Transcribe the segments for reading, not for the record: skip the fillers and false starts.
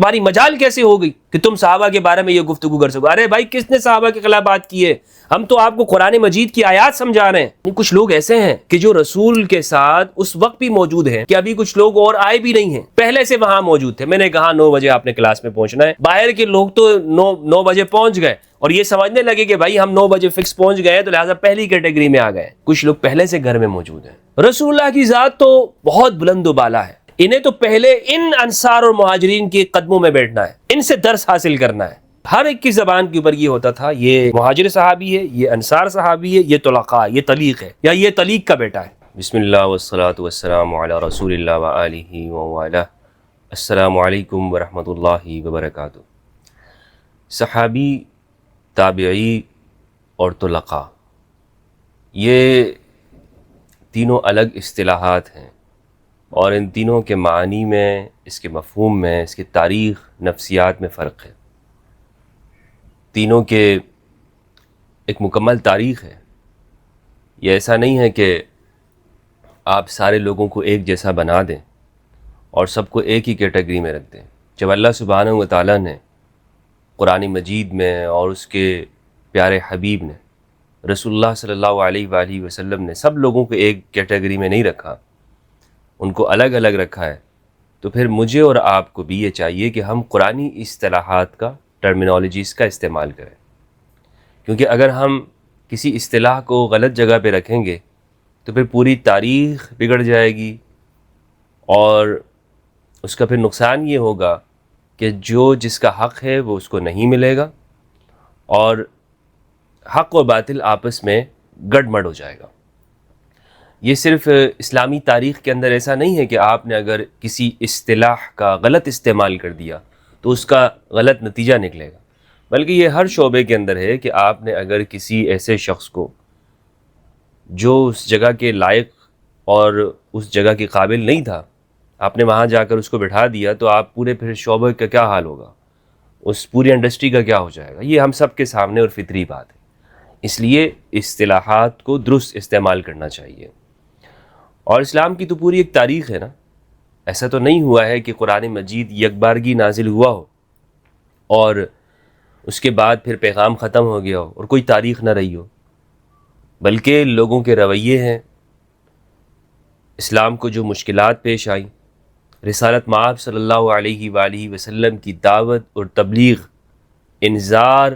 تمہاری مجال کیسے ہو گئی کہ تم صحابہ کے بارے میں یہ گفتگو کر سکو؟ ارے بھائی کس نے صحابہ کے خلاف بات کی ہے؟ ہم تو آپ کو قرآن مجید کی آیات سمجھا رہے ہیں۔ کچھ لوگ ایسے ہیں کہ جو رسول کے ساتھ اس وقت بھی موجود ہیں کہ ابھی کچھ لوگ اور آئے بھی نہیں ہیں، پہلے سے وہاں موجود تھے۔ میں نے کہا 9 بجے آپ نے کلاس میں پہنچنا ہے، باہر کے لوگ تو 9 بجے پہنچ گئے اور یہ سمجھنے لگے کہ بھائی ہم 9 بجے فکس پہنچ گئے تو لہٰذا پہلی کیٹیگری میں آ گئے۔ کچھ لوگ پہلے سے گھر میں موجود ہیں۔ رسول اللہ کی ذات تو بہت بلند و بالا ہے، انہیں تو پہلے ان انصار اور مہاجرین کے قدموں میں بیٹھنا ہے، ان سے درس حاصل کرنا ہے۔ ہر ایک کی زبان کے اوپر یہ ہوتا تھا یہ مہاجر صحابی ہے، یہ انصار صحابی ہے، یہ طلقاء، یہ طلیق ہے، یا یہ طلیق کا بیٹا ہے۔ بسم اللہ والصلاة والسلام علی رسول اللہ وآلہ وآلہ۔ السلام علیکم ورحمۃ اللہ وبرکاتہ۔ صحابی، تابعی اور طلقاء، یہ تینوں الگ اصطلاحات ہیں، اور ان تینوں کے معنی میں، اس کے مفہوم میں، اس کی تاریخ، نفسیات میں فرق ہے۔ تینوں کے ایک مکمل تاریخ ہے۔ یہ ایسا نہیں ہے کہ آپ سارے لوگوں کو ایک جیسا بنا دیں اور سب کو ایک ہی کیٹیگری میں رکھ دیں۔ جب اللہ سبحانہ و تعالیٰ نے قرآن مجید میں اور اس کے پیارے حبیب نے، رسول اللہ صلی اللہ علیہ وآلہ وسلم نے سب لوگوں کو ایک کیٹیگری میں نہیں رکھا، ان کو الگ الگ رکھا ہے، تو پھر مجھے اور آپ کو بھی یہ چاہیے کہ ہم قرآنی اصطلاحات کا، ٹرمینالوجیز کا استعمال کریں، کیونکہ اگر ہم کسی اصطلاح کو غلط جگہ پہ رکھیں گے تو پھر پوری تاریخ بگڑ جائے گی، اور اس کا پھر نقصان یہ ہوگا کہ جو جس کا حق ہے وہ اس کو نہیں ملے گا، اور حق و باطل آپس میں گڑمڑ ہو جائے گا۔ یہ صرف اسلامی تاریخ کے اندر ایسا نہیں ہے کہ آپ نے اگر کسی اصطلاح کا غلط استعمال کر دیا تو اس کا غلط نتیجہ نکلے گا، بلکہ یہ ہر شعبے کے اندر ہے کہ آپ نے اگر کسی ایسے شخص کو جو اس جگہ کے لائق اور اس جگہ کے قابل نہیں تھا، آپ نے وہاں جا کر اس کو بٹھا دیا، تو آپ پورے پھر شعبے کا کیا حال ہوگا، اس پوری انڈسٹری کا کیا ہو جائے گا۔ یہ ہم سب کے سامنے اور فطری بات ہے، اس لیے اصطلاحات کو درست استعمال کرنا چاہیے۔ اور اسلام کی تو پوری ایک تاریخ ہے نا، ایسا تو نہیں ہوا ہے کہ قرآن مجید یکبارگی نازل ہوا ہو اور اس کے بعد پھر پیغام ختم ہو گیا ہو اور کوئی تاریخ نہ رہی ہو، بلکہ لوگوں کے رویے ہیں۔ اسلام کو جو مشکلات پیش آئیں، رسالت مآب صلی اللہ علیہ وآلہ وسلم کی دعوت اور تبلیغ، انذار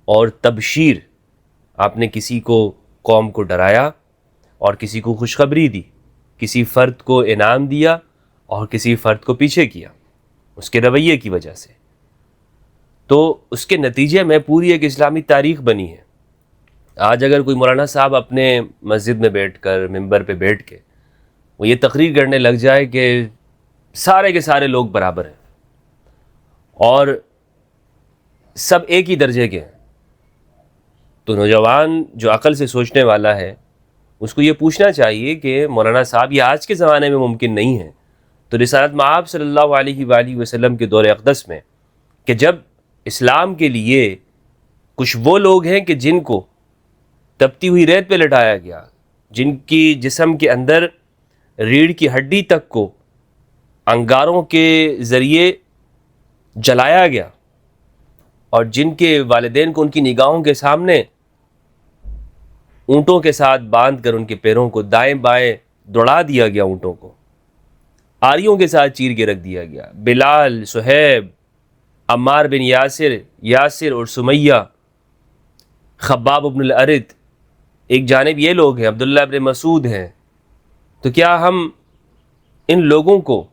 اور تبشیر، آپ نے کسی کو، قوم کو ڈرایا اور کسی کو خوشخبری دی، کسی فرد کو انعام دیا اور کسی فرد کو پیچھے کیا اس کے رویے کی وجہ سے، تو اس کے نتیجے میں پوری ایک اسلامی تاریخ بنی ہے۔ آج اگر کوئی مولانا صاحب اپنے مسجد میں بیٹھ کر، ممبر پہ بیٹھ کے وہ یہ تقریر کرنے لگ جائے کہ سارے کے سارے لوگ برابر ہیں اور سب ایک ہی درجے کے ہیں، تو نوجوان جو عقل سے سوچنے والا ہے اس کو یہ پوچھنا چاہیے کہ مولانا صاحب یہ آج کے زمانے میں ممکن نہیں ہے، تو رسالت مآب صلی اللہ علیہ وآلہ وسلم کے دور اقدس میں، کہ جب اسلام کے لیے کچھ وہ لوگ ہیں کہ جن کو تپتی ہوئی ریت پہ لٹایا گیا، جن کی جسم کے اندر ریڑھ کی ہڈی تک کو انگاروں کے ذریعے جلایا گیا، اور جن کے والدین کو ان کی نگاہوں کے سامنے اونٹوں کے ساتھ باندھ کر ان کے پیروں کو دائیں بائیں دوڑا دیا گیا، اونٹوں کو آریوں کے ساتھ چیر کے رکھ دیا گیا، بلال، صہیب، عمار بن یاسر اور سمیہ، خباب بن الارت، ایک جانب یہ لوگ ہیں، عبداللہ بن مسعود ہیں، تو کیا ہم ان لوگوں کو،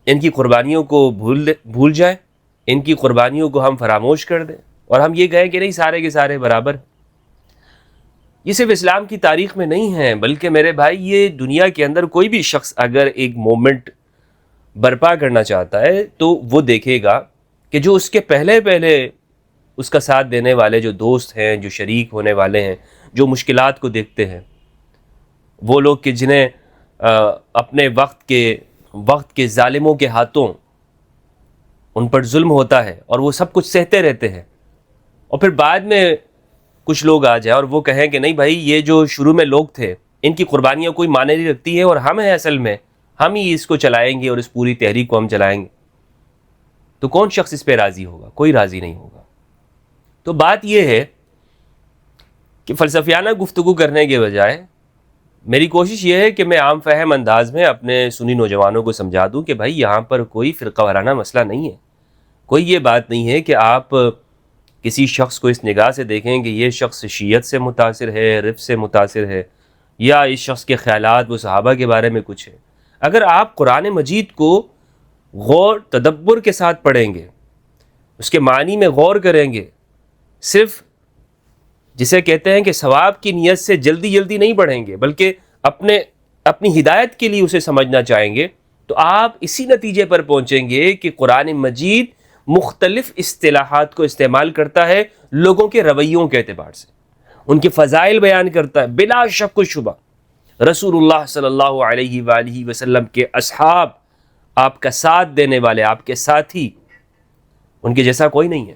ان کی قربانیوں کو بھول جائیں، ان کی قربانیوں کو ہم فراموش کر دیں اور ہم یہ کہیں کہ نہیں سارے کے سارے برابر؟ یہ صرف اسلام کی تاریخ میں نہیں ہے، بلکہ میرے بھائی یہ دنیا کے اندر کوئی بھی شخص اگر ایک مومنٹ برپا کرنا چاہتا ہے تو وہ دیکھے گا کہ جو اس کے پہلے اس کا ساتھ دینے والے جو دوست ہیں، جو شریک ہونے والے ہیں، جو مشکلات کو دیکھتے ہیں، وہ لوگ کہ جنہیں اپنے وقت کے ظالموں کے ہاتھوں ان پر ظلم ہوتا ہے اور وہ سب کچھ سہتے رہتے ہیں، اور پھر بعد میں کچھ لوگ آ جائیں اور وہ کہیں کہ نہیں بھائی یہ جو شروع میں لوگ تھے ان کی قربانیاں کوئی معنی نہیں رکھتی ہیں اور ہم ہیں اصل میں، ہم ہی اس کو چلائیں گے اور اس پوری تحریک کو ہم چلائیں گے، تو کون شخص اس پہ راضی ہوگا؟ کوئی راضی نہیں ہوگا۔ تو بات یہ ہے کہ فلسفیانہ گفتگو کرنے کے بجائے میری کوشش یہ ہے کہ میں عام فہم انداز میں اپنے سنی نوجوانوں کو سمجھا دوں کہ بھائی یہاں پر کوئی فرقہ وارانہ مسئلہ نہیں ہے، کوئی یہ بات نہیں ہے کہ آپ کسی شخص کو اس نگاہ سے دیکھیں کہ یہ شخص شیعت سے متاثر ہے، رف سے متاثر ہے، یا اس شخص کے خیالات وہ صحابہ کے بارے میں کچھ ہے۔ اگر آپ قرآن مجید کو غور تدبر کے ساتھ پڑھیں گے، اس کے معنی میں غور کریں گے، صرف جسے کہتے ہیں کہ ثواب کی نیت سے جلدی جلدی نہیں پڑھیں گے بلکہ اپنی ہدایت کے لیے اسے سمجھنا چاہیں گے، تو آپ اسی نتیجے پر پہنچیں گے کہ قرآن مجید مختلف اصطلاحات کو استعمال کرتا ہے لوگوں کے رویوں کے اعتبار سے، ان کے فضائل بیان کرتا ہے۔ بلا شک و شبہ رسول اللہ صلی اللہ علیہ وآلہ وسلم کے اصحاب، آپ کا ساتھ دینے والے، آپ کے ساتھی، ان کے جیسا کوئی نہیں ہے۔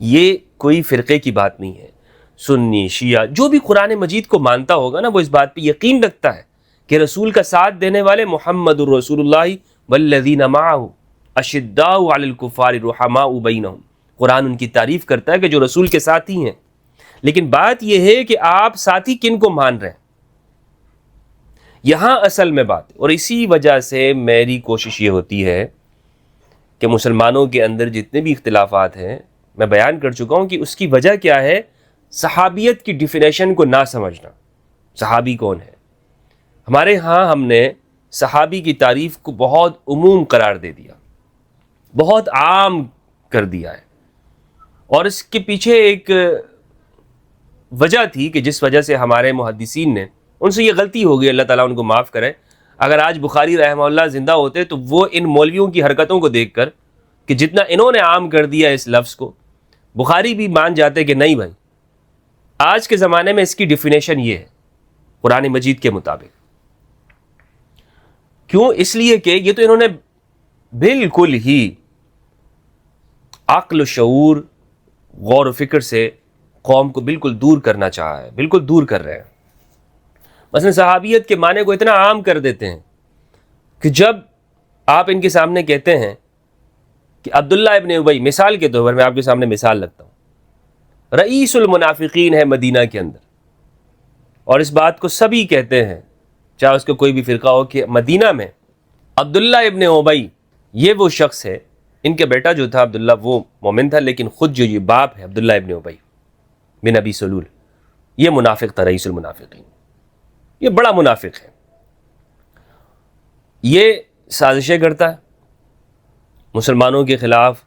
یہ کوئی فرقے کی بات نہیں ہے۔ سنی شیعہ جو بھی قرآن مجید کو مانتا ہوگا نا، وہ اس بات پہ یقین رکھتا ہے کہ رسول کا ساتھ دینے والے محمد الرسول اللہ والذین معہ اشداء علی الکفار رحماء بینہم، قرآن ان کی تعریف کرتا ہے کہ جو رسول کے ساتھی ہیں۔ لیکن بات یہ ہے کہ آپ ساتھی کن کو مان رہے ہیں، یہاں اصل میں بات ہے۔ اور اسی وجہ سے میری کوشش یہ ہوتی ہے کہ مسلمانوں کے اندر جتنے بھی اختلافات ہیں، میں بیان کر چکا ہوں کہ اس کی وجہ کیا ہے، صحابیت کی ڈیفینیشن کو نہ سمجھنا۔ صحابی کون ہے؟ ہمارے ہاں ہم نے صحابی کی تعریف کو بہت عموم قرار دے دیا، بہت عام کر دیا ہے، اور اس کے پیچھے ایک وجہ تھی کہ جس وجہ سے ہمارے محدثین نے، ان سے یہ غلطی ہو گئی، اللہ تعالیٰ ان کو معاف کرے۔ اگر آج بخاری رحمہ اللہ زندہ ہوتے تو وہ ان مولویوں کی حرکتوں کو دیکھ کر کہ جتنا انہوں نے عام کر دیا اس لفظ کو، بخاری بھی مان جاتے کہ نہیں بھائی، آج کے زمانے میں اس کی ڈیفینیشن یہ ہے قرآن مجید کے مطابق۔ کیوں؟ اس لیے کہ یہ تو انہوں نے بالکل ہی عقل و شعور، غور و فکر سے قوم کو بالکل دور کرنا چاہا ہے، بالکل دور کر رہے ہیں۔ مثلا صحابیت کے معنی کو اتنا عام کر دیتے ہیں کہ جب آپ ان کے سامنے کہتے ہیں کہ عبداللہ ابن ابی، مثال کے طور پر میں آپ کے سامنے مثال لگتا ہوں، رئیس المنافقین ہے مدینہ کے اندر، اور اس بات کو سبھی کہتے ہیں چاہے اس کا کوئی بھی فرقہ ہو کہ مدینہ میں عبداللہ ابن ابی یہ وہ شخص ہے، ان کے بیٹا جو تھا عبداللہ وہ مومن تھا، لیکن خود جو یہ باپ ہے عبداللہ ابن ابی بن ابی سلول، یہ منافق تھا، رئیس المنافقین، یہ بڑا منافق ہے، یہ سازشیں کرتا ہے مسلمانوں کے خلاف،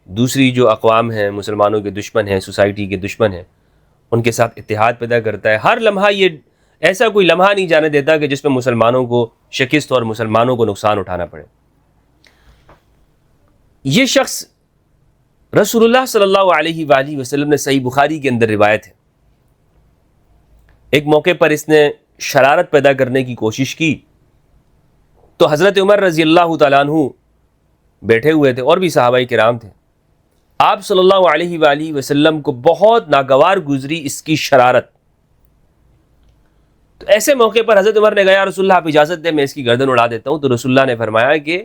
دوسری جو اقوام ہیں مسلمانوں کے دشمن ہیں، سوسائٹی کے دشمن ہیں، ان کے ساتھ اتحاد پیدا کرتا ہے۔ ہر لمحہ یہ ایسا کوئی لمحہ نہیں جانے دیتا کہ جس میں مسلمانوں کو شکست اور مسلمانوں کو نقصان اٹھانا پڑے۔ یہ شخص رسول اللہ صلی اللہ علیہ وآلہ وسلم نے صحیح بخاری کے اندر روایت ہے، ایک موقع پر اس نے شرارت پیدا کرنے کی کوشش کی تو حضرت عمر رضی اللہ تعالیٰ عنہ بیٹھے ہوئے تھے اور بھی صحابہ کرام تھے، آپ صلی اللہ علیہ وآلہ وسلم کو بہت ناگوار گزری اس کی شرارت۔ تو ایسے موقع پر حضرت عمر نے کہا یا رسول اللہ آپ اجازت دیں میں اس کی گردن اڑا دیتا ہوں، تو رسول اللہ نے فرمایا کہ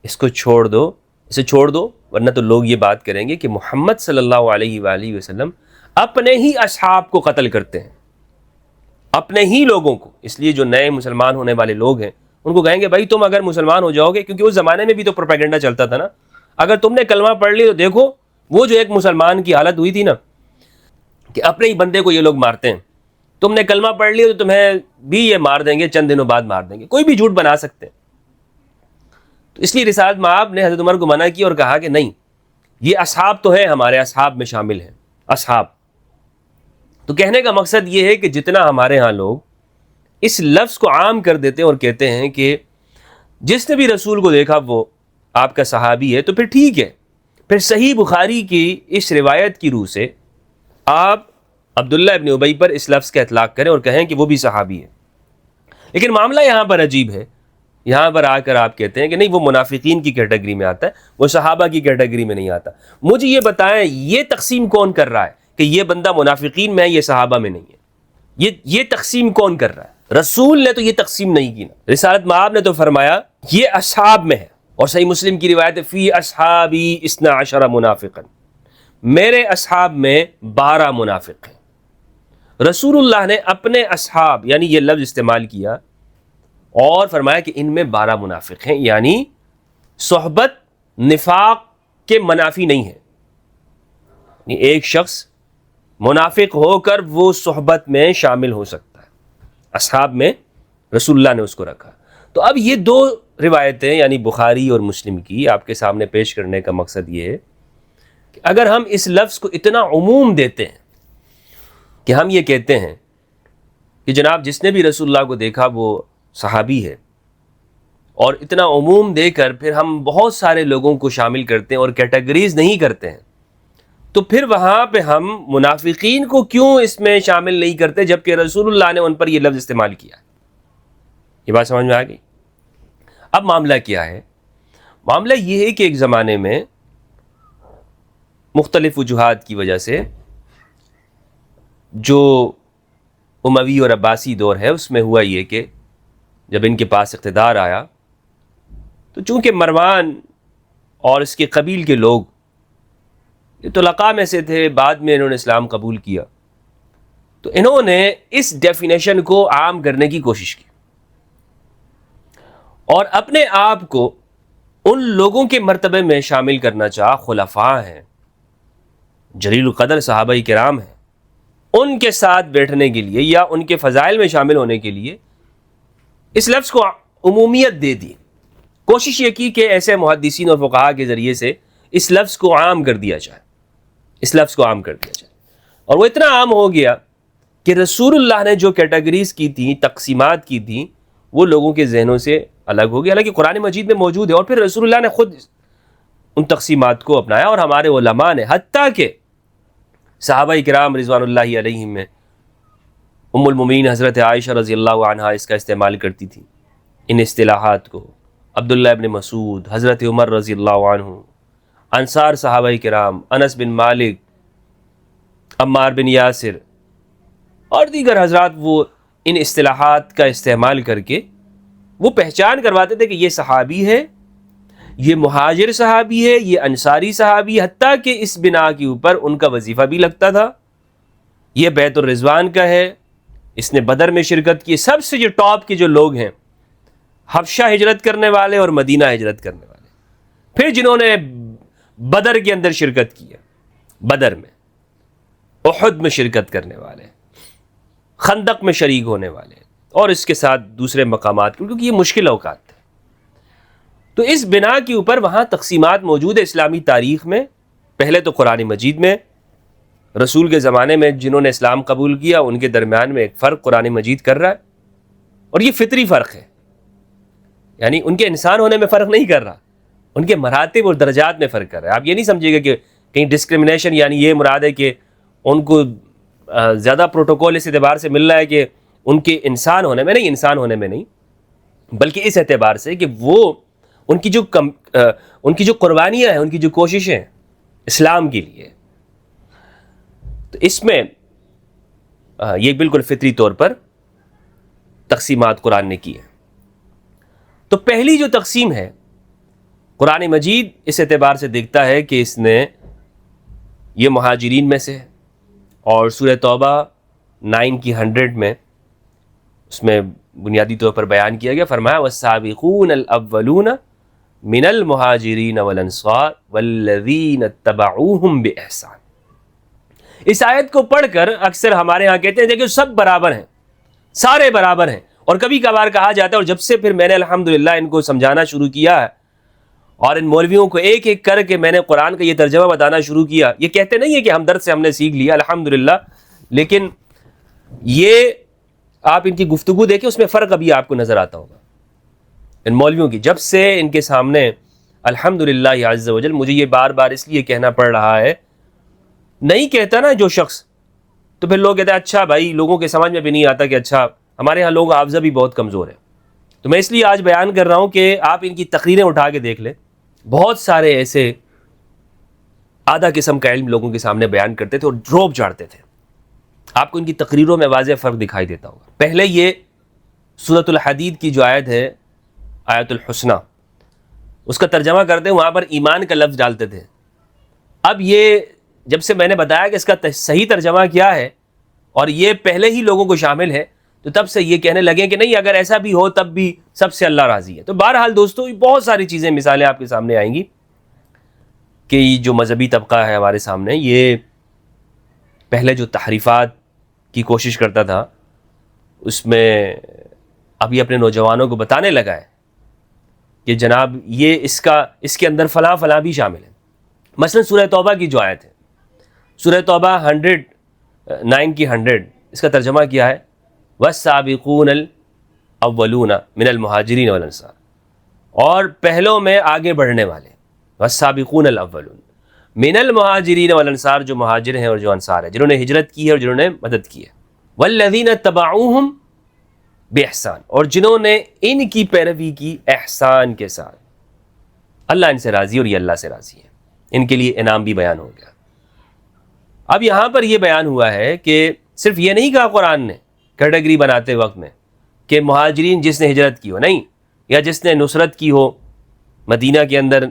اس کو چھوڑ دو، اسے چھوڑ دو، ورنہ تو لوگ یہ بات کریں گے کہ محمد صلی اللہ علیہ وآلہ وسلم اپنے ہی اصحاب کو قتل کرتے ہیں، اپنے ہی لوگوں کو۔ اس لیے جو نئے مسلمان ہونے والے لوگ ہیں ان کو کہیں گے بھائی تم اگر مسلمان ہو جاؤ گے، کیونکہ اس زمانے میں بھی تو پروپیگنڈا چلتا تھا نا، اگر تم نے کلمہ پڑھ لی تو دیکھو وہ جو ایک مسلمان کی حالت ہوئی تھی نا کہ اپنے ہی بندے کو یہ لوگ مارتے ہیں، تم نے کلمہ پڑھ لی تو تمہیں بھی یہ مار دیں گے، چند دنوں بعد مار دیں گے، کوئی بھی جھوٹ بنا سکتے ہیں۔ تو اس لیے رسالت مآب نے حضرت عمر کو منع کی اور کہا کہ نہیں، یہ اصحاب تو ہیں، ہمارے اصحاب میں شامل ہیں، اصحاب۔ تو کہنے کا مقصد یہ ہے کہ جتنا ہمارے ہاں لوگ اس لفظ کو عام کر دیتے ہیں اور کہتے ہیں کہ جس نے بھی رسول کو دیکھا وہ آپ کا صحابی ہے، تو پھر ٹھیک ہے، پھر صحیح بخاری کی اس روایت کی روح سے آپ عبداللہ ابن ابی پر اس لفظ کا اطلاق کریں اور کہیں کہ وہ بھی صحابی ہے۔ لیکن معاملہ یہاں پر عجیب ہے، یہاں پر آ کر آپ کہتے ہیں کہ نہیں وہ منافقین کی کیٹیگری میں آتا ہے، وہ صحابہ کی کیٹیگری میں نہیں آتا۔ مجھے یہ بتائیں یہ تقسیم کون کر رہا ہے کہ یہ بندہ منافقین میں ہے، یہ صحابہ میں نہیں ہے؟ یہ تقسیم کون کر رہا ہے؟ رسول نے تو یہ تقسیم نہیں کی نا، رسالت مآب نے تو فرمایا یہ اصحاب میں ہے، اور صحیح مسلم کی روایت ہے فی اصحابی 12 منافقا، میرے اصحاب میں 12 منافق ہیں۔ رسول اللہ نے اپنے اصحاب یعنی یہ لفظ استعمال کیا اور فرمایا کہ ان میں 12 منافق ہیں، یعنی صحبت نفاق کے منافی نہیں ہے، یعنی ایک شخص منافق ہو کر وہ صحبت میں شامل ہو سکتا ہے، اصحاب میں رسول اللہ نے اس کو رکھا۔ تو اب یہ 2 روایتیں یعنی بخاری اور مسلم کی آپ کے سامنے پیش کرنے کا مقصد یہ ہے کہ اگر ہم اس لفظ کو اتنا عموم دیتے ہیں کہ ہم یہ کہتے ہیں کہ جناب جس نے بھی رسول اللہ کو دیکھا وہ صحابی ہے، اور اتنا عموم دے کر پھر ہم بہت سارے لوگوں کو شامل کرتے ہیں اور کیٹیگریز نہیں کرتے ہیں، تو پھر وہاں پہ ہم منافقین کو کیوں اس میں شامل نہیں کرتے جبکہ رسول اللہ نے ان پر یہ لفظ استعمال کیا؟ یہ بات سمجھ میں آ گئی؟ اب معاملہ کیا ہے؟ معاملہ یہ ہے کہ ایک زمانے میں مختلف وجوہات کی وجہ سے جو اموی اور عباسی دور ہے اس میں ہوا یہ کہ جب ان کے پاس اقتدار آیا تو چونکہ مروان اور اس کے قبیل کے لوگ یہ طلقاء میں سے تھے، بعد میں انہوں نے اسلام قبول کیا، تو انہوں نے اس ڈیفینیشن کو عام کرنے کی کوشش کی اور اپنے آپ کو ان لوگوں کے مرتبے میں شامل کرنا چاہا، خلفاء ہیں، جلیل القدر صحابہ کرام ہیں، ان کے ساتھ بیٹھنے کے لیے یا ان کے فضائل میں شامل ہونے کے لیے اس لفظ کو عمومیت دے دی۔ کوشش یہ کی کہ ایسے محدثین اور فقہاء کے ذریعے سے اس لفظ کو عام کر دیا جائے، اس لفظ کو عام کر دیا جائے، اور وہ اتنا عام ہو گیا کہ رسول اللہ نے جو کیٹیگریز کی تھیں، تقسیمات کی تھیں، وہ لوگوں کے ذہنوں سے الگ ہو گیا، حالانکہ قرآن مجید میں موجود ہے، اور پھر رسول اللہ نے خود ان تقسیمات کو اپنایا اور ہمارے علماء نے، حتیٰ کہ صحابہ کرام رضوان اللہ علیہم میں ام المومنین حضرت عائشہ رضی اللہ عنہا اس کا استعمال کرتی تھی، ان اصطلاحات کو، عبداللہ ابن مسعود، حضرت عمر رضی اللہ عنہ، انصار صحابہ کرام، انس بن مالک، عمار بن یاسر اور دیگر حضرات، وہ ان اصطلاحات کا استعمال کر کے وہ پہچان کرواتے تھے کہ یہ صحابی ہے، یہ مہاجر صحابی ہے، یہ انصاری صحابی، حتیٰ کہ اس بنا کے اوپر ان کا وظیفہ بھی لگتا تھا، یہ بیت الرضوان کا ہے، اس نے بدر میں شرکت کی۔ سب سے جو ٹاپ کے جو لوگ ہیں، حبشہ ہجرت کرنے والے اور مدینہ ہجرت کرنے والے، پھر جنہوں نے بدر کے اندر شرکت کی ہے، بدر میں، احد میں شرکت کرنے والے، خندق میں شریک ہونے والے، اور اس کے ساتھ دوسرے مقامات، کیونکہ یہ مشکل اوقات تھے۔ تو اس بنا کے اوپر وہاں تقسیمات موجود ہے اسلامی تاریخ میں۔ پہلے تو قرآن مجید میں رسول کے زمانے میں جنہوں نے اسلام قبول کیا ان کے درمیان میں ایک فرق قرآن مجید کر رہا ہے، اور یہ فطری فرق ہے، یعنی ان کے انسان ہونے میں فرق نہیں کر رہا، ان کے مراتب اور درجات میں فرق کر رہا ہے۔ آپ یہ نہیں سمجھے گا کہ کہیں ڈسکرمنیشن، یعنی یہ مراد ہے کہ ان کو زیادہ پروٹوکول اس اعتبار سے مل رہا ہے کہ ان کے انسان ہونے میں نہیں، انسان ہونے میں نہیں، بلکہ اس اعتبار سے کہ وہ ان کی جو قربانیاں ہیں، ان کی جو کوششیں ہیں اسلام کے لیے، تو اس میں یہ بالکل فطری طور پر تقسیمات قرآن نے کی ہے۔ تو پہلی جو تقسیم ہے قرآن مجید اس اعتبار سے دیکھتا ہے کہ اس نے یہ مہاجرین میں سے ہے، اور سورہ توبہ 9 کی 100 میں اس میں بنیادی طور پر بیان کیا گیا، فرمایا والسابقون الاولون من المہاجرین والانصار والذین اتبعوہم باحسان۔ اس آیت کو پڑھ کر اکثر ہمارے ہاں کہتے ہیں کہ سب برابر ہیں، سارے برابر ہیں، اور کبھی کبھار کہا جاتا ہے، اور جب سے پھر میں نے الحمدللہ ان کو سمجھانا شروع کیا ہے اور ان مولویوں کو ایک ایک کر کے میں نے قرآن کا یہ ترجمہ بتانا شروع کیا، یہ کہتے نہیں ہے کہ ہم درس سے ہم نے سیکھ لیا الحمدللہ، لیکن یہ آپ ان کی گفتگو دیکھیں، اس میں فرق ابھی آپ کو نظر آتا ہوگا ان مولویوں کی۔ جب سے ان کے سامنے الحمدللہ عز وجل مجھے یہ بار بار اس لیے کہنا پڑ رہا ہے، نہیں کہتا نا جو شخص، تو پھر لوگ کہتے ہیں اچھا بھائی، لوگوں کے سمجھ میں بھی نہیں آتا کہ اچھا ہمارے ہاں لوگ حافظہ بھی بہت کمزور ہیں۔ تو میں اس لیے آج بیان کر رہا ہوں کہ آپ ان کی تقریریں اٹھا کے دیکھ لیں، بہت سارے ایسے آدھا قسم کا علم لوگوں کے سامنے بیان کرتے تھے اور ڈروپ جاڑتے تھے، آپ کو ان کی تقریروں میں واضح فرق دکھائی دیتا ہوگا۔ پہلے یہ سورۃ الحدید کی جو آیت ہے، آیت الحسنہ، اس کا ترجمہ کرتے وہاں پر ایمان کا لفظ ڈالتے تھے. اب یہ جب سے میں نے بتایا کہ اس کا صحیح ترجمہ کیا ہے اور یہ پہلے ہی لوگوں کو شامل ہے, تو تب سے یہ کہنے لگے کہ نہیں, اگر ایسا بھی ہو تب بھی سب سے اللہ راضی ہے. تو بہرحال دوستو, بہت ساری چیزیں, مثالیں آپ کے سامنے آئیں گی کہ جو مذہبی طبقہ ہے ہمارے سامنے, یہ پہلے جو تحریفات کی کوشش کرتا تھا اس میں اب یہ اپنے نوجوانوں کو بتانے لگا ہے کہ جناب یہ اس کے اندر فلاں فلاں بھی شامل ہے. مثلا سورہ توبہ کی جو آیت ہے, سورہ توبہ 109 کی 100, اس کا ترجمہ کیا ہے؟ والسابقون الاولون من المہاجرین والانصار, اور پہلوں میں آگے بڑھنے والے. والسابقون الاولون من المہاجرین والانصار, جو مہاجر ہیں اور جو انصار ہیں, جنہوں نے ہجرت کی ہے اور جنہوں نے مدد کی ہے. والذین اتبعوہم باحسان, اور جنہوں نے ان کی پیروی کی احسان کے ساتھ. اللہ ان سے راضی اور یہ اللہ سے راضی ہے. ان کے لیے انعام بھی بیان ہو گیا. اب یہاں پر یہ بیان ہوا ہے کہ صرف یہ نہیں کہا قرآن نے کیٹیگری بناتے وقت میں کہ مہاجرین جس نے ہجرت کی ہو, نہیں, یا جس نے نصرت کی ہو, مدینہ کے اندر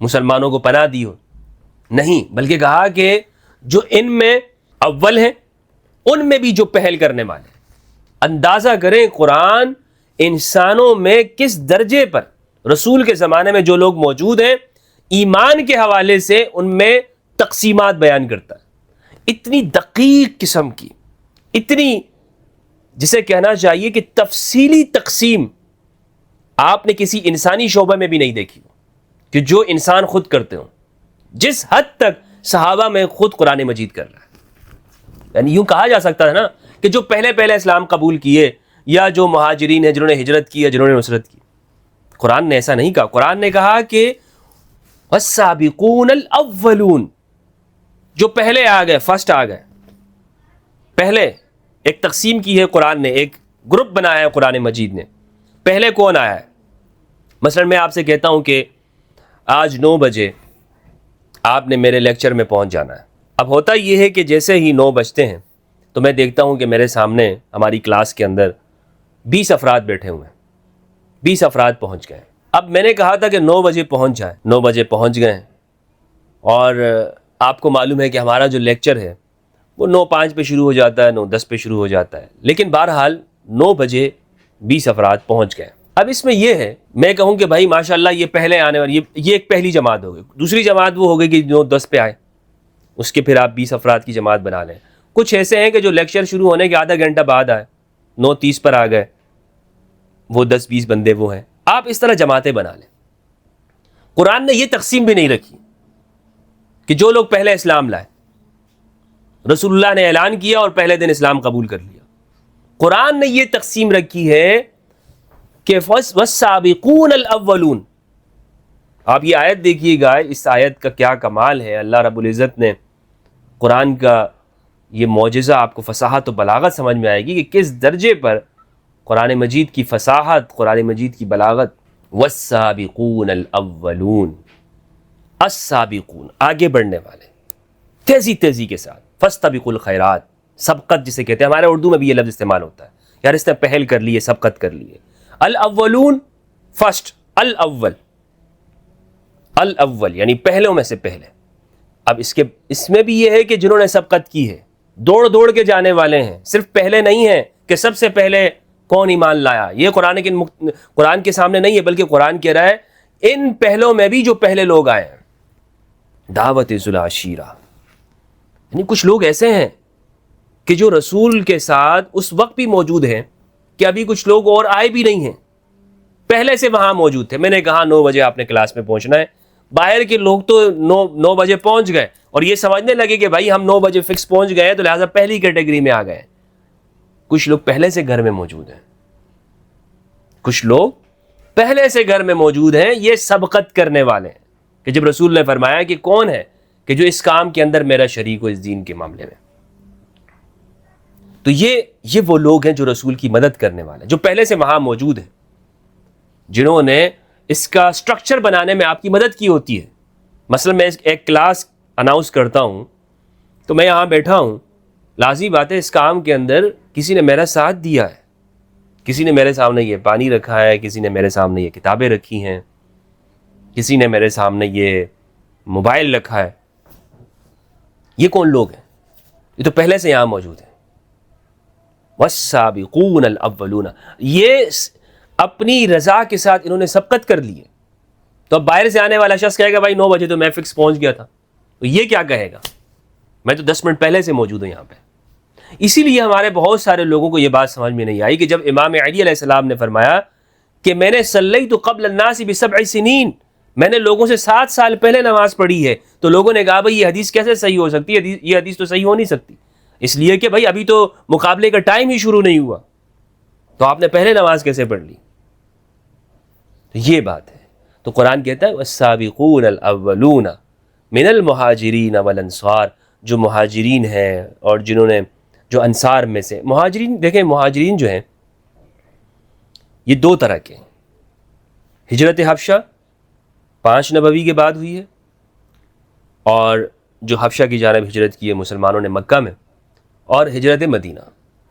مسلمانوں کو پناہ دی ہو, نہیں, بلکہ کہا کہ جو ان میں اول ہیں ان میں بھی جو پہل کرنے والے. اندازہ کریں قرآن انسانوں میں کس درجے پر رسول کے زمانے میں جو لوگ موجود ہیں ایمان کے حوالے سے ان میں تقسیمات بیان کرتا ہے. اتنی دقیق قسم کی, اتنی جسے کہنا چاہیے کہ تفصیلی تقسیم آپ نے کسی انسانی شعبہ میں بھی نہیں دیکھی ہو کہ جو انسان خود کرتے ہوں, جس حد تک صحابہ میں خود قرآن مجید کر رہا ہے. یعنی یوں کہا جا سکتا ہے نا کہ جو پہلے اسلام قبول کیے, یا جو مہاجرین ہیں جنہوں نے ہجرت کی, یا جنہوں نے نصرت کی. قرآن نے ایسا نہیں کہا. قرآن نے کہا کہ والسابقون الاولون, جو پہلے آ گئے, فرسٹ آ گئے, پہلے. ایک تقسیم کی ہے قرآن نے, ایک گروپ بنایا ہے قرآن مجید نے. پہلے کون آیا ہے؟ مثلا میں آپ سے کہتا ہوں کہ آج 9 بجے آپ نے میرے لیکچر میں پہنچ جانا ہے. اب ہوتا یہ ہے کہ جیسے ہی 9 بجتے ہیں تو میں دیکھتا ہوں کہ میرے سامنے ہماری کلاس کے اندر 20 افراد بیٹھے ہوئے ہیں, 20 افراد پہنچ گئے. اب میں نے کہا تھا کہ 9 بجے پہنچ جائیں, 9 بجے پہنچ گئے, اور آپ کو معلوم ہے کہ ہمارا جو لیکچر ہے وہ 9:05 پہ شروع ہو جاتا ہے, 9:10 پہ شروع ہو جاتا ہے, لیکن بہرحال 9 بجے 20 افراد پہنچ گئے. اب اس میں یہ ہے, میں کہوں کہ بھائی ماشاءاللہ یہ پہلے آنے والی, یہ ایک پہلی جماعت ہو گئی. دوسری جماعت وہ ہو گئی کہ 9:10 پہ آئے, اس کے پھر آپ 20 افراد کی جماعت بنا لیں. کچھ ایسے ہیں کہ جو لیکچر شروع ہونے کے آدھا گھنٹہ بعد آئے, 9:30 پر آ گئے, وہ 10-20 بندے وہ ہیں. آپ اس طرح جماعتیں بنا لیں. قرآن نے یہ تقسیم بھی نہیں رکھی کہ جو لوگ پہلے اسلام لائے, رسول اللہ نے اعلان کیا اور پہلے دن اسلام قبول کر لیا. قرآن نے یہ تقسیم رکھی ہے کہ والسابقون الاولون. آپ یہ آیت دیکھیے گا, اس آیت کا کیا کمال ہے. اللہ رب العزت نے قرآن کا یہ معجزہ, آپ کو فصاحت و بلاغت سمجھ میں آئے گی کہ کس درجے پر قرآن مجید کی فصاحت, قرآن مجید کی بلاغت. والسابقون الاولون, السابقون آگے بڑھنے والے, تیزی کے ساتھ. فاستبقوا الخیرات, سبقت جسے کہتے ہیں, ہمارے اردو میں بھی یہ لفظ استعمال ہوتا ہے, یار اس نے پہل کر لی ہے, سبقت کر لی ہے. الاولون فرسٹ, الاول یعنی پہلوں میں سے پہلے. اب اس میں بھی یہ ہے کہ جنہوں نے سبقت کی ہے, دوڑ کے جانے والے ہیں, صرف پہلے نہیں ہیں کہ سب سے پہلے کون ایمان لایا, یہ قرآن کے سامنے نہیں ہے, بلکہ قرآن کہہ رہا ہے ان پہلوں میں بھی جو پہلے لوگ آئے ہیں. دعوت ذوالعشیرہ, یعنی کچھ لوگ ایسے ہیں کہ جو رسول کے ساتھ اس وقت بھی موجود ہیں کہ ابھی کچھ لوگ اور آئے بھی نہیں ہیں, پہلے سے وہاں موجود تھے. میں نے کہا 9 بجے آپ نے کلاس میں پہنچنا ہے, باہر کے لوگ تو 9 بجے پہنچ گئے اور یہ سمجھنے لگے کہ بھائی ہم 9 بجے فکس پہنچ گئے تو لہٰذا پہلی کیٹیگری میں آ گئے. کچھ لوگ پہلے سے گھر میں موجود ہیں, کچھ لوگ پہلے سے گھر میں موجود ہیں, یہ سبقت کرنے والے ہیں. کہ جب رسول نے فرمایا کہ کون ہے کہ جو اس کام کے اندر میرا شریک ہو اس دین کے معاملے میں, تو یہ وہ لوگ ہیں جو رسول کی مدد کرنے والے, جو پہلے سے وہاں موجود ہیں, جنہوں نے اس کا سٹرکچر بنانے میں آپ کی مدد کی ہوتی ہے. مثلا میں ایک کلاس اناؤنس کرتا ہوں تو میں یہاں بیٹھا ہوں, لازمی بات ہے اس کام کے اندر کسی نے میرا ساتھ دیا ہے, کسی نے میرے سامنے یہ پانی رکھا ہے, کسی نے میرے سامنے یہ کتابیں رکھی ہیں, کسی نے میرے سامنے یہ موبائل رکھا ہے، یہ کون لوگ ہیں؟ یہ تو پہلے سے یہاں موجود ہیں. والسابقون الاولون، یہ اپنی رضا کے ساتھ انہوں نے سبقت کر لی ہے. تو اب باہر سے آنے والا شخص کہے گا بھائی 9 بجے تو میں فکس پہنچ گیا تھا، تو یہ کیا کہے گا؟ میں تو 10 منٹ پہلے سے موجود ہوں یہاں پہ. اسی لیے ہمارے بہت سارے لوگوں کو یہ بات سمجھ میں نہیں آئی کہ جب امام علی علیہ السلام نے فرمایا کہ میں نے صلیت قبل الناس ب7 سنین، میں نے لوگوں سے 7 سال پہلے نماز پڑھی ہے، تو لوگوں نے کہا بھائی یہ حدیث کیسے صحیح ہو سکتی ہے؟ یہ حدیث تو صحیح ہو نہیں سکتی، اس لیے کہ بھائی ابھی تو مقابلے کا ٹائم ہی شروع نہیں ہوا، تو آپ نے پہلے نماز کیسے پڑھ لی؟ تو یہ بات ہے. تو قرآن کہتا ہے والسابقون الاولون من المہاجرین والانصار، جو مہاجرین ہیں اور جنہوں نے جو انصار میں سے. مہاجرین دیکھیں، مہاجرین جو ہیں یہ 2 طرح کے ہیں. ہجرت حبشہ 5 نبوی کے بعد ہوئی ہے، اور جو حبشہ کی جانب ہجرت کی ہے مسلمانوں نے مکہ میں، اور ہجرت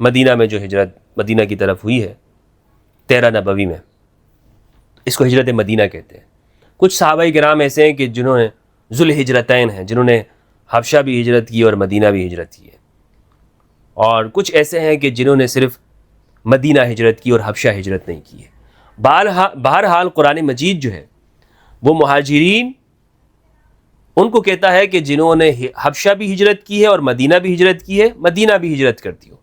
مدینہ میں جو ہجرت مدینہ کی طرف ہوئی ہے 13 نبوی میں، اس کو ہجرت مدینہ کہتے ہیں. کچھ صحابہ کرام ایسے ہیں کہ جنہوں نے ذوالہجرتین ہیں، جنہوں نے حبشہ بھی ہجرت کی اور مدینہ بھی ہجرت کی ہے، اور کچھ ایسے ہیں کہ جنہوں نے صرف مدینہ ہجرت کی اور حبشہ ہجرت نہیں کی ہے. بہرحال قرآن مجید جو ہے وہ مہاجرین ان کو کہتا ہے کہ جنہوں نے حبشہ بھی ہجرت کی ہے اور مدینہ بھی ہجرت کی ہے، مدینہ بھی ہجرت کرتی ہو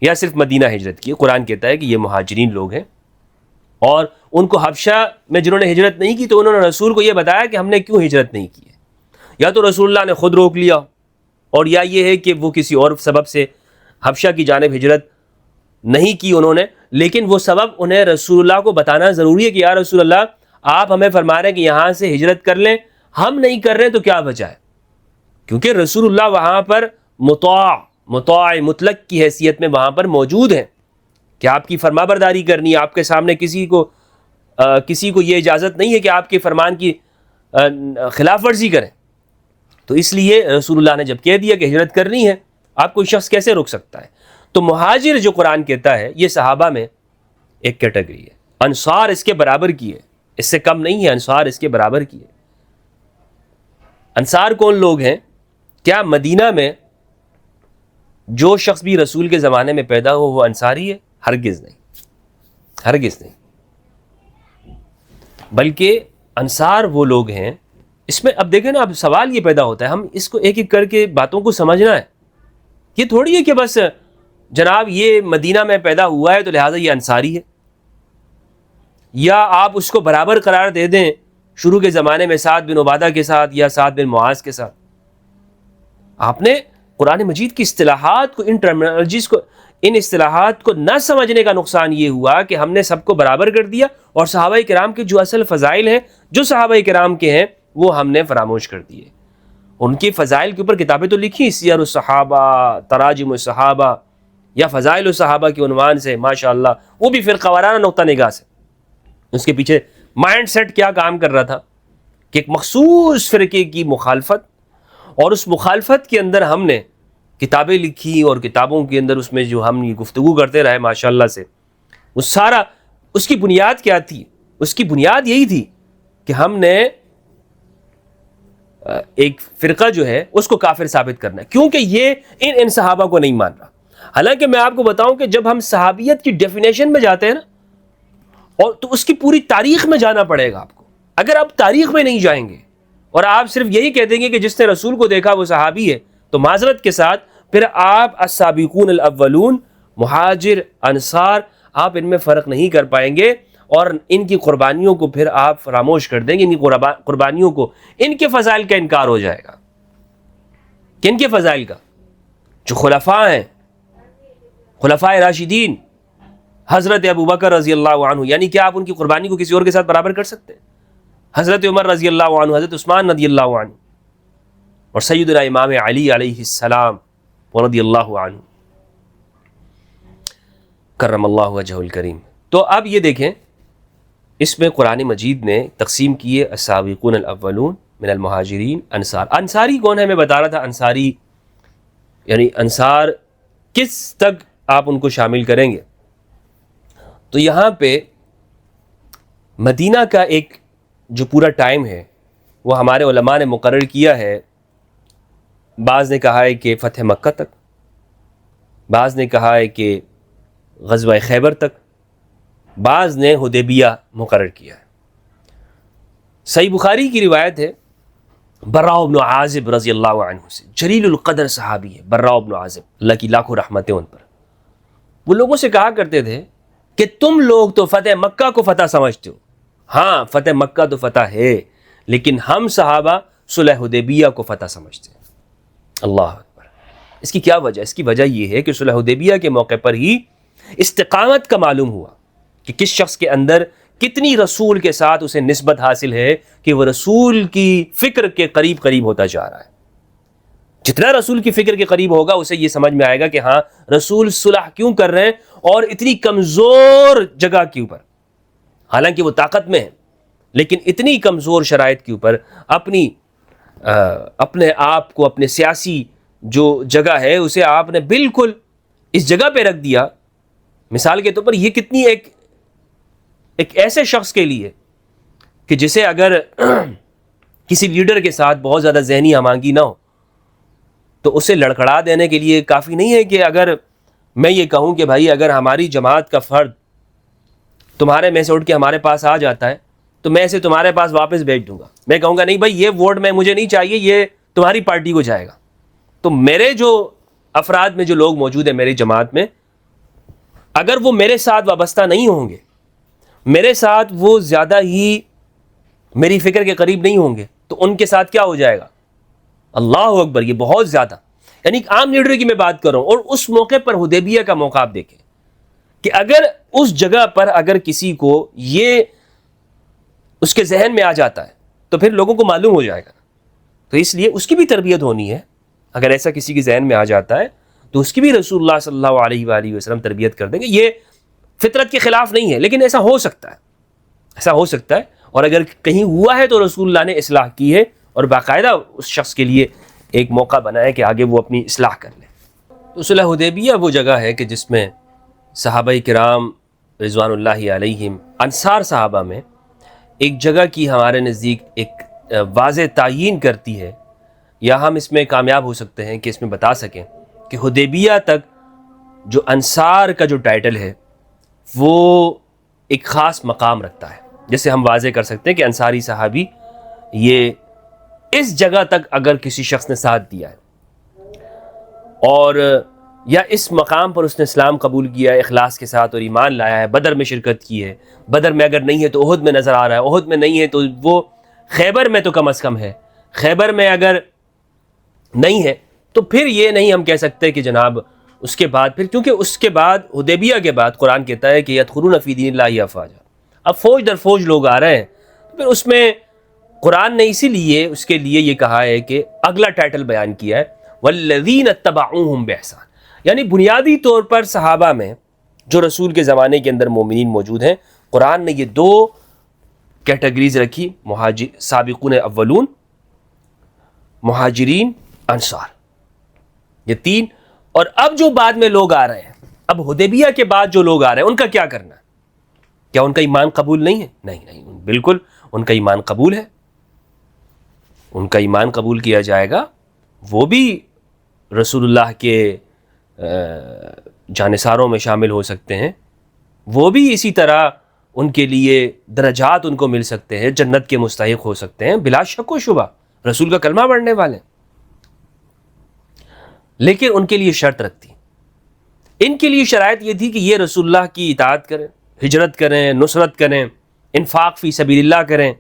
یا صرف مدینہ ہجرت کی ہے. قرآن کہتا ہے کہ یہ مہاجرین لوگ ہیں، اور ان کو حبشہ میں جنہوں نے ہجرت نہیں کی تو انہوں نے رسول کو یہ بتایا کہ ہم نے کیوں ہجرت نہیں کی ہے. یا تو رسول اللہ نے خود روک لیا، اور یا یہ ہے کہ وہ کسی اور سبب سے حبشہ کی جانب ہجرت نہیں کی انہوں نے، لیکن وہ سبب انہیں رسول اللہ کو بتانا ضروری ہے کہ یا رسول اللہ آپ ہمیں فرما رہے ہیں کہ یہاں سے ہجرت کر لیں، ہم نہیں کر رہے تو کیا بچائے؟ کیونکہ رسول اللہ وہاں پر مطاع مطلق کی حیثیت میں وہاں پر موجود ہیں کہ آپ کی فرما برداری کرنی ہے. آپ کے سامنے کسی کو یہ اجازت نہیں ہے کہ آپ کے فرمان کی خلاف ورزی کریں. تو اس لیے رسول اللہ نے جب کہہ دیا کہ ہجرت کرنی ہے، آپ کوئی شخص کیسے روک سکتا ہے؟ تو مہاجر جو قرآن کہتا ہے یہ صحابہ میں ایک کیٹیگری ہے. انصار اس کے برابر کی ہے، اس سے کم نہیں ہے، انصار اس کے برابر کی ہے. انصار کون لوگ ہیں؟ کیا مدینہ میں جو شخص بھی رسول کے زمانے میں پیدا ہو وہ انصاری ہے؟ ہرگز نہیں، ہرگز نہیں. بلکہ انصار وہ لوگ ہیں. اس میں اب دیکھیں نا، اب سوال یہ پیدا ہوتا ہے، ہم اس کو ایک ایک کر کے باتوں کو سمجھنا ہے. یہ تھوڑی ہے کہ بس جناب یہ مدینہ میں پیدا ہوا ہے تو لہٰذا یہ انصاری ہے، یا آپ اس کو برابر قرار دے دیں شروع کے زمانے میں سعد بن عبادہ کے ساتھ یا سعد بن معاذ کے ساتھ. آپ نے قرآن مجید کی اصطلاحات کو، ان ٹرمینالوجیز کو، ان اصطلاحات کو نہ سمجھنے کا نقصان یہ ہوا کہ ہم نے سب کو برابر کر دیا، اور صحابہ کرام کے جو اصل فضائل ہیں، جو صحابہ کرام کے ہیں، وہ ہم نے فراموش کر دیے. ان کی فضائل کے اوپر کتابیں تو لکھی، سیر الصحابہ، تراجم الصحابہ یا فضائل الصحابہ کے عنوان سے، ماشاءاللہ، وہ بھی فرقہ وارانہ نقطہ نگاہ سے. اس کے پیچھے مائنڈ سیٹ کیا کام کر رہا تھا کہ ایک مخصوص فرقے کی مخالفت، اور اس مخالفت کے اندر ہم نے کتابیں لکھی، اور کتابوں کے اندر اس میں جو ہم یہ گفتگو کرتے رہے ماشاءاللہ سے، وہ سارا اس کی بنیاد کیا تھی؟ اس کی بنیاد یہی تھی کہ ہم نے ایک فرقہ جو ہے اس کو کافر ثابت کرنا ہے، کیونکہ یہ ان صحابہ کو نہیں مان رہا. حالانکہ میں آپ کو بتاؤں کہ جب ہم صحابیت کی ڈیفینیشن میں جاتے ہیں نا، اور تو اس کی پوری تاریخ میں جانا پڑے گا آپ کو. اگر آپ تاریخ میں نہیں جائیں گے اور آپ صرف یہی کہہ دیں گے کہ جس نے رسول کو دیکھا وہ صحابی ہے، تو معذرت کے ساتھ پھر آپ السابقون الاولون، مہاجر، انصار، آپ ان میں فرق نہیں کر پائیں گے، اور ان کی قربانیوں کو پھر آپ فراموش کر دیں گے. ان کی قربانیوں کو، ان کے فضائل کا انکار ہو جائے گا. کن کے فضائل کا؟ جو خلفاء ہیں، خلفاء راشدین، حضرت ابوبکر رضی اللہ عنہ. یعنی کہ آپ ان کی قربانی کو کسی اور کے ساتھ برابر کر سکتے ہیں؟ حضرت عمر رضی اللہ عنہ، حضرت عثمان رضی اللہ عنہ، اور سیدنا امام علی علیہ السلام رضی اللہ عنہ کرم اللہ وجہہ الکریم. تو اب یہ دیکھیں، اس میں قرآن مجید نے تقسیم کیے السابقون الاولون من المہاجرین. انصاری کون ہے؟ میں بتا رہا تھا انصاری یعنی انصار کس تک آپ ان کو شامل کریں گے. تو یہاں پہ مدینہ کا ایک جو پورا ٹائم ہے وہ ہمارے علماء نے مقرر کیا ہے. بعض نے کہا ہے کہ فتح مکہ تک، بعض نے کہا ہے کہ غزوہ خیبر تک، بعض نے حدیبیہ مقرر کیا ہے. صحیح بخاری کی روایت ہے براء بن عازب رضی اللہ عنہ سے، جلیل القدر صحابی ہے براء بن عازب، اللہ کی لاکھوں رحمتیں ان پر. وہ لوگوں سے کہا کرتے تھے کہ تم لوگ تو فتح مکہ کو فتح سمجھتے ہو، ہاں فتح مکہ تو فتح ہے، لیکن ہم صحابہ صلح حدیبیہ کو فتح سمجھتے ہیں. اللہ اکبر. اس کی کیا وجہ؟ اس کی وجہ یہ ہے کہ صلح حدیبیہ کے موقع پر ہی استقامت کا معلوم ہوا کہ کس شخص کے اندر کتنی رسول کے ساتھ اسے نسبت حاصل ہے کہ وہ رسول کی فکر کے قریب قریب ہوتا جا رہا ہے. جتنا رسول کی فکر کے قریب ہوگا اسے یہ سمجھ میں آئے گا کہ ہاں رسول صلح کیوں کر رہے ہیں اور اتنی کمزور جگہ کے اوپر، حالانکہ وہ طاقت میں ہے لیکن اتنی کمزور شرائط کے اوپر اپنے آپ کو، اپنے سیاسی جو جگہ ہے اسے آپ نے بالکل اس جگہ پہ رکھ دیا. مثال کے طور پر یہ کتنی ایک ایسے شخص کے لیے کہ جسے اگر کسی لیڈر کے ساتھ بہت زیادہ ذہنی ہمانگی نہ ہو تو اسے لڑکھڑا دینے کے لیے کافی نہیں ہے کہ اگر میں یہ کہوں کہ بھائی اگر ہماری جماعت کا فرد تمہارے میں سے اٹھ کے ہمارے پاس آ جاتا ہے تو میں اسے تمہارے پاس واپس بھیج دوں گا. میں کہوں گا نہیں بھائی یہ ووٹ مجھے نہیں چاہیے، یہ تمہاری پارٹی کو جائے گا. تو میرے جو افراد میں جو لوگ موجود ہیں میری جماعت میں، اگر وہ میرے ساتھ وابستہ نہیں ہوں گے، میرے ساتھ وہ زیادہ ہی میری فکر کے قریب نہیں ہوں گے، تو ان کے ساتھ کیا ہو جائے گا؟ اللہ اکبر. یہ بہت زیادہ، یعنی عام لیڈر کی میں بات کر رہا ہوں. اور اس موقع پر حدیبیہ کا موقع آپ دیکھیں کہ اگر اس جگہ پر اگر کسی کو یہ اس کے ذہن میں آ جاتا ہے تو پھر لوگوں کو معلوم ہو جائے گا. تو اس لیے اس کی بھی تربیت ہونی ہے. اگر ایسا کسی کے ذہن میں آ جاتا ہے تو اس کی بھی رسول اللہ صلی اللہ علیہ وآلہ وسلم تربیت کر دیں گے. یہ فطرت کے خلاف نہیں ہے لیکن ایسا ہو سکتا ہے، ایسا ہو سکتا ہے. اور اگر کہیں ہوا ہے تو رسول اللہ نے اصلاح کی ہے اور باقاعدہ اس شخص کے لیے ایک موقع بنا ہے کہ آگے وہ اپنی اصلاح کر لے. تو صلح حدیبیہ وہ جگہ ہے کہ جس میں صحابہ کرام رضوان اللہ علیہم، انصار صحابہ میں ایک جگہ کی ہمارے نزدیک ایک واضح تعیین کرتی ہے، یا ہم اس میں کامیاب ہو سکتے ہیں کہ اس میں بتا سکیں کہ حدیبیہ تک جو انصار کا جو ٹائٹل ہے وہ ایک خاص مقام رکھتا ہے. جیسے ہم واضح کر سکتے ہیں کہ انصاری صحابی یہ اس جگہ تک اگر کسی شخص نے ساتھ دیا ہے اور یا اس مقام پر اس نے اسلام قبول کیا ہے اخلاص کے ساتھ اور ایمان لایا ہے، بدر میں شرکت کی ہے، بدر میں اگر نہیں ہے تو احد میں نظر آ رہا ہے، احد میں نہیں ہے تو وہ خیبر میں تو کم از کم ہے، خیبر میں اگر نہیں ہے تو پھر یہ نہیں ہم کہہ سکتے کہ جناب اس کے بعد پھر، کیونکہ اس کے بعد حدیبیہ کے بعد قرآن کہتا ہے کہ یدخلون فی دین اللہ افواجا. اب فوج در فوج لوگ آ رہے ہیں، پھر اس میں قرآن نے اسی لیے اس کے لیے یہ کہا ہے کہ اگلا ٹائٹل بیان کیا ہے والذین اتبعوہم بإحسان. یعنی بنیادی طور پر صحابہ میں جو رسول کے زمانے کے اندر مومنین موجود ہیں، قرآن نے یہ دو کیٹیگریز رکھی، سابقون اولون، مہاجرین، انصار، یہ تین. اور اب جو بعد میں لوگ آ رہے ہیں، اب حدیبیہ کے بعد جو لوگ آ رہے ہیں ان کا کیا کرنا ہے؟ کیا ان کا ایمان قبول نہیں ہے؟ نہیں، بالکل ان کا ایمان قبول ہے، ان کا ایمان قبول کیا جائے گا. وہ بھی رسول اللہ کے جانثاروں میں شامل ہو سکتے ہیں، وہ بھی اسی طرح ان کے لیے درجات ان کو مل سکتے ہیں، جنت کے مستحق ہو سکتے ہیں بلا شک و شبہ، رسول کا کلمہ پڑھنے والے. لیکن ان کے لیے شرط رکھتی، ان کے لیے شرائط یہ تھی کہ یہ رسول اللہ کی اطاعت کریں، ہجرت کریں، نصرت کریں، انفاق فی سبیل اللہ کریں،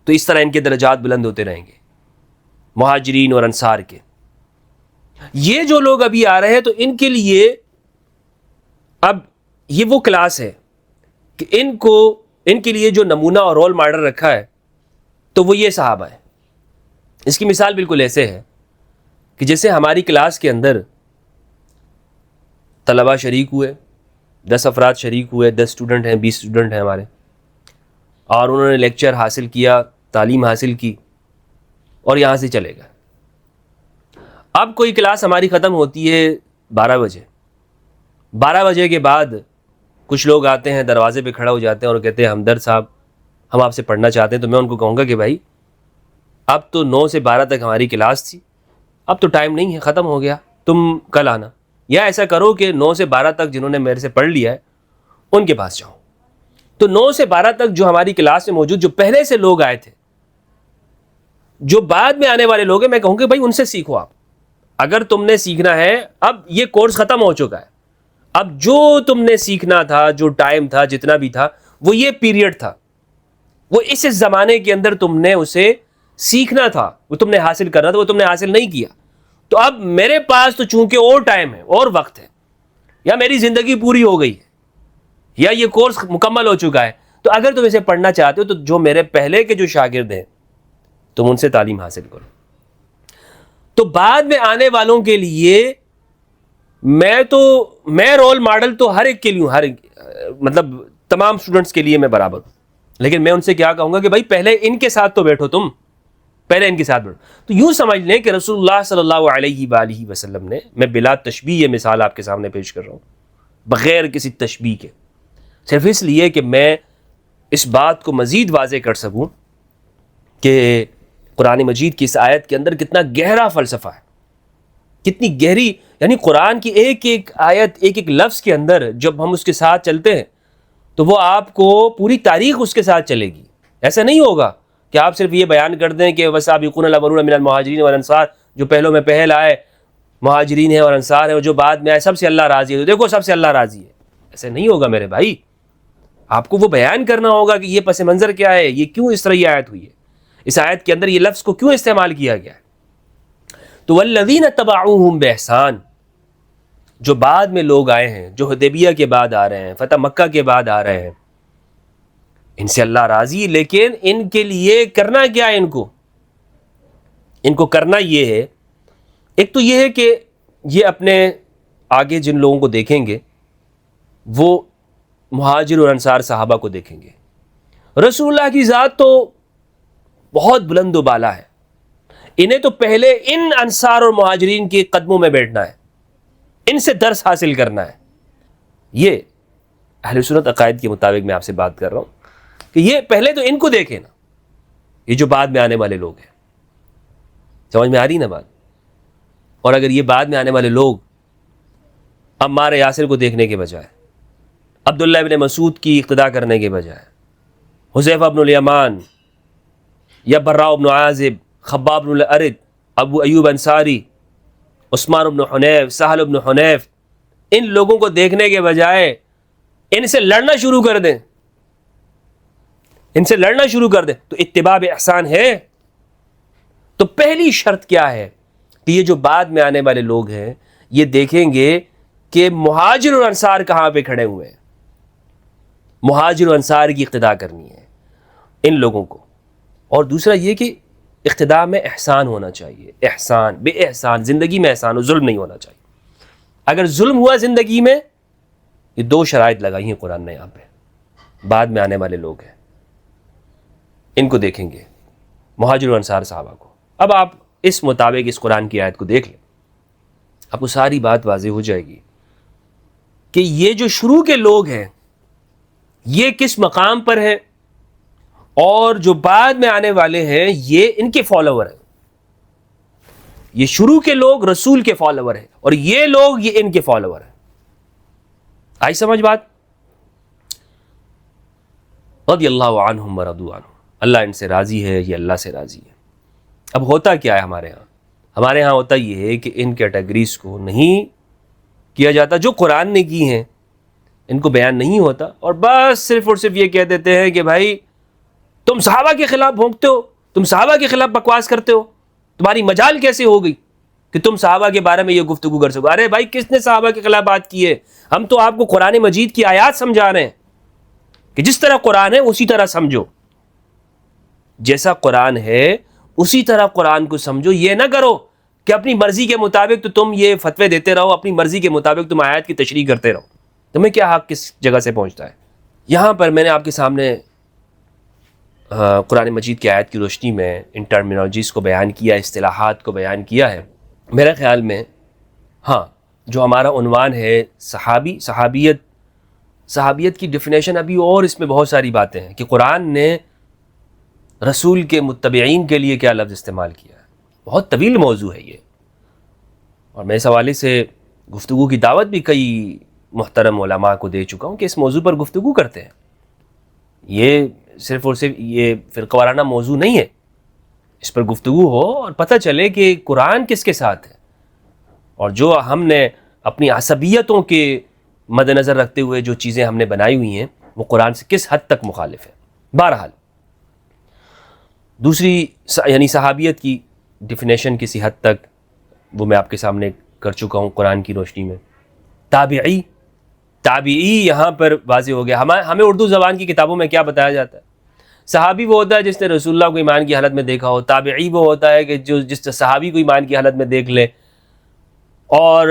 تو اس طرح ان کے درجات بلند ہوتے رہیں گے مہاجرین اور انصار کے. یہ جو لوگ ابھی آ رہے ہیں تو ان کے لیے اب یہ وہ کلاس ہے کہ ان کے لیے جو نمونہ اور رول ماڈل رکھا ہے تو وہ یہ صحابہ ہیں. اس کی مثال بالکل ایسے ہے کہ جیسے ہماری کلاس کے اندر طلبہ شریک ہوئے، 10 افراد شریک ہوئے، 10 اسٹوڈنٹ ہیں، 20 اسٹوڈنٹ ہیں ہمارے، اور انہوں نے لیکچر حاصل کیا، تعلیم حاصل کی اور یہاں سے چلے گئے. اب کوئی کلاس ہماری ختم ہوتی ہے 12 بجے، 12 بجے کے بعد کچھ لوگ آتے ہیں، دروازے پہ کھڑا ہو جاتے ہیں اور کہتے ہیں ہمدرد صاحب ہم آپ سے پڑھنا چاہتے ہیں، تو میں ان کو کہوں گا کہ بھائی اب تو 9 سے 12 تک ہماری کلاس تھی، اب تو ٹائم نہیں ہے، ختم ہو گیا، تم کل آنا. یا ایسا کرو کہ 9 سے 12 تک جنہوں نے میرے سے پڑھ لیا ہے ان کے پاس جاؤ. تو 9 سے 12 تک جو ہماری کلاس میں موجود جو پہلے سے لوگ آئے تھے، جو بعد میں آنے والے لوگ ہیں، میں کہوں کہ بھائی ان سے سیکھو. آپ اگر تم نے سیکھنا ہے، اب یہ کورس ختم ہو چکا ہے، اب جو تم نے سیکھنا تھا، جو ٹائم تھا، جتنا بھی تھا، وہ یہ پیریڈ تھا، وہ اس زمانے کے اندر تم نے اسے سیکھنا تھا، وہ تم نے حاصل کرنا تھا، وہ تم نے حاصل نہیں کیا. تو اب میرے پاس تو چونکہ اور ٹائم ہے اور وقت ہے، یا میری زندگی پوری ہو گئی ہے، یا یہ کورس مکمل ہو چکا ہے، تو اگر تم اسے پڑھنا چاہتے ہو تو جو میرے پہلے کے جو شاگرد ہیں تم ان سے تعلیم حاصل کرو. تو بعد میں آنے والوں کے لیے میں رول ماڈل تو ہر ایک کے لیے ہوں، مطلب تمام اسٹوڈنٹس کے لیے میں برابر ہوں، لیکن میں ان سے کیا کہوں گا کہ بھائی پہلے ان کے ساتھ تو بیٹھو، تم پہلے ان کے ساتھ بیٹھو. تو یوں سمجھ لیں کہ رسول اللہ صلی اللہ علیہ وآلہ وسلم نے، میں بلا تشبیہ یہ مثال آپ کے سامنے پیش کر رہا ہوں، بغیر کسی تشبیہ کے، صرف اس لیے کہ میں اس بات کو مزید واضح کر سکوں کہ قرآن مجید کی اس آیت کے اندر کتنا گہرا فلسفہ ہے، کتنی گہری، یعنی قرآن کی ایک ایک آیت، ایک ایک لفظ کے اندر جب ہم اس کے ساتھ چلتے ہیں تو وہ آپ کو پوری تاریخ اس کے ساتھ چلے گی. ایسا نہیں ہوگا کہ آپ صرف یہ بیان کر دیں کہ وَالسَّابِقُونَ الْأَوَّلُونَ مِنَ الْمُهَاجِرِينَ وَالْأَنصَارِ، جو پہلوں میں پہل آئے مہاجرین ہیں اور انصار ہیں، اور جو بعد میں آئے سب سے اللہ راضی ہے، تو دیکھو سب سے اللہ راضی ہے. ایسا نہیں ہوگا میرے بھائی، آپ کو وہ بیان کرنا ہوگا کہ یہ پس منظر کیا ہے، یہ کیوں اس طرح یہ آیت ہوئی ہے، اس آیت کے اندر یہ لفظ کو کیوں استعمال کیا گیا ہے. تو وَالَّذِينَ اتَّبَعُوهُمْ بِإِحْسَانٍ، جو بعد میں لوگ آئے ہیں، جو حدیبیہ کے بعد آ رہے ہیں، فتح مکہ کے بعد آ رہے ہیں، ان سے اللہ راضی. لیکن ان کے لیے کرنا کیا ہے، ان کو کرنا یہ ہے، ایک تو یہ ہے کہ یہ اپنے آگے جن لوگوں کو دیکھیں گے وہ مہاجر اور انصار صحابہ کو دیکھیں گے. رسول اللہ کی ذات تو بہت بلند و بالا ہے، انہیں تو پہلے ان انصار اور مہاجرین کے قدموں میں بیٹھنا ہے، ان سے درس حاصل کرنا ہے. یہ اہل سنت عقائد کے مطابق میں آپ سے بات کر رہا ہوں کہ یہ پہلے تو ان کو دیکھیں نا، یہ جو بعد میں آنے والے لوگ ہیں. سمجھ میں آ رہی نا بات؟ اور اگر یہ بعد میں آنے والے لوگ عمار یاسر کو دیکھنے کے بجائے، عبداللہ ابن مسعود کی اقتداء کرنے کے بجائے، حذیفہ بن الیمان یا براء بن عازب، خباب بن الارد، ابو ایوب انصاری، عثمان بن حنیف، سہل بن حنیف، ان لوگوں کو دیکھنے کے بجائے ان سے لڑنا شروع کر دیں، ان سے لڑنا شروع کر دیں، تو اتباع احسان ہے. تو پہلی شرط کیا ہے کہ یہ جو بعد میں آنے والے لوگ ہیں یہ دیکھیں گے کہ مہاجر اور انصار کہاں پہ کھڑے ہوئے ہیں، مہاجر و انصار کی اقتداء کرنی ہے ان لوگوں کو. اور دوسرا یہ کہ اقتداء میں احسان ہونا چاہیے، احسان، بے احسان، زندگی میں احسان ہو، ظلم نہیں ہونا چاہیے. اگر ظلم ہوا زندگی میں، یہ 2 شرائط لگائی ہیں قرآن نے یہاں پہ، بعد میں آنے والے لوگ ہیں ان کو دیکھیں گے، مہاجر و انصار صحابہ کو. اب آپ اس مطابق اس قرآن کی آیت کو دیکھ لیں، آپ کو ساری بات واضح ہو جائے گی کہ یہ جو شروع کے لوگ ہیں یہ کس مقام پر ہیں، اور جو بعد میں آنے والے ہیں یہ ان کے فالوور ہیں. یہ شروع کے لوگ رسول کے فالوور ہیں، اور یہ لوگ یہ ان کے فالوور ہیں. آئی سمجھ بات؟ رضی اللہ عنہم ورضوا عنہ، اللہ ان سے راضی ہے، یہ اللہ سے راضی ہے. اب ہوتا کیا ہے ہمارے ہاں ہوتا یہ ہے کہ ان کیٹیگریز کو نہیں کیا جاتا جو قرآن نے کی ہیں، ان کو بیان نہیں ہوتا، اور بس صرف اور صرف یہ کہہ دیتے ہیں کہ بھائی تم صحابہ کے خلاف بھونکتے ہو، تم صحابہ کے خلاف بکواس کرتے ہو، تمہاری مجال کیسے ہو گئی کہ تم صحابہ کے بارے میں یہ گفتگو کر سکو. ارے بھائی کس نے صحابہ کے خلاف بات کی ہے؟ ہم تو آپ کو قرآن مجید کی آیات سمجھا رہے ہیں کہ جس طرح قرآن ہے اسی طرح سمجھو، جیسا قرآن ہے اسی طرح قرآن کو سمجھو. یہ نہ کرو کہ اپنی مرضی کے مطابق تو تم یہ فتوے دیتے رہو، اپنی مرضی کے مطابق تم آیات کی تشریح کرتے رہو. تمہیں کیا حق کس جگہ سے پہنچتا ہے؟ یہاں پر میں نے آپ کے سامنے قرآن مجید کی آیت کی روشنی میں ان ٹرمینالوجیز کو بیان کیا، اصطلاحات کو بیان کیا ہے. میرے خیال میں ہاں جو ہمارا عنوان ہے صحابیت کی ڈیفینیشن، ابھی اور اس میں بہت ساری باتیں ہیں کہ قرآن نے رسول کے متبعین کے لیے کیا لفظ استعمال کیا ہے. بہت طویل موضوع ہے یہ، اور میں اس حوالے سے گفتگو کی دعوت بھی کئی محترم علماء کو دے چکا ہوں کہ اس موضوع پر گفتگو کرتے ہیں. یہ صرف اور صرف یہ فرقہ وارانہ موضوع نہیں ہے، اس پر گفتگو ہو اور پتہ چلے کہ قرآن کس کے ساتھ ہے، اور جو ہم نے اپنی عصبیتوں کے مد نظر رکھتے ہوئے جو چیزیں ہم نے بنائی ہوئی ہیں وہ قرآن سے کس حد تک مخالف ہے. بہرحال دوسری یعنی صحابیت کی ڈیفینیشن کسی حد تک وہ میں آپ کے سامنے کر چکا ہوں قرآن کی روشنی میں. تابعی یہاں پر واضح ہو گیا. ہمیں اردو زبان کی کتابوں میں کیا بتایا جاتا ہے؟ صحابی وہ ہوتا ہے جس نے رسول اللہ کو ایمان کی حالت میں دیکھا ہو. تابعی وہ ہوتا ہے کہ جس صحابی کو ایمان کی حالت میں دیکھ لے. اور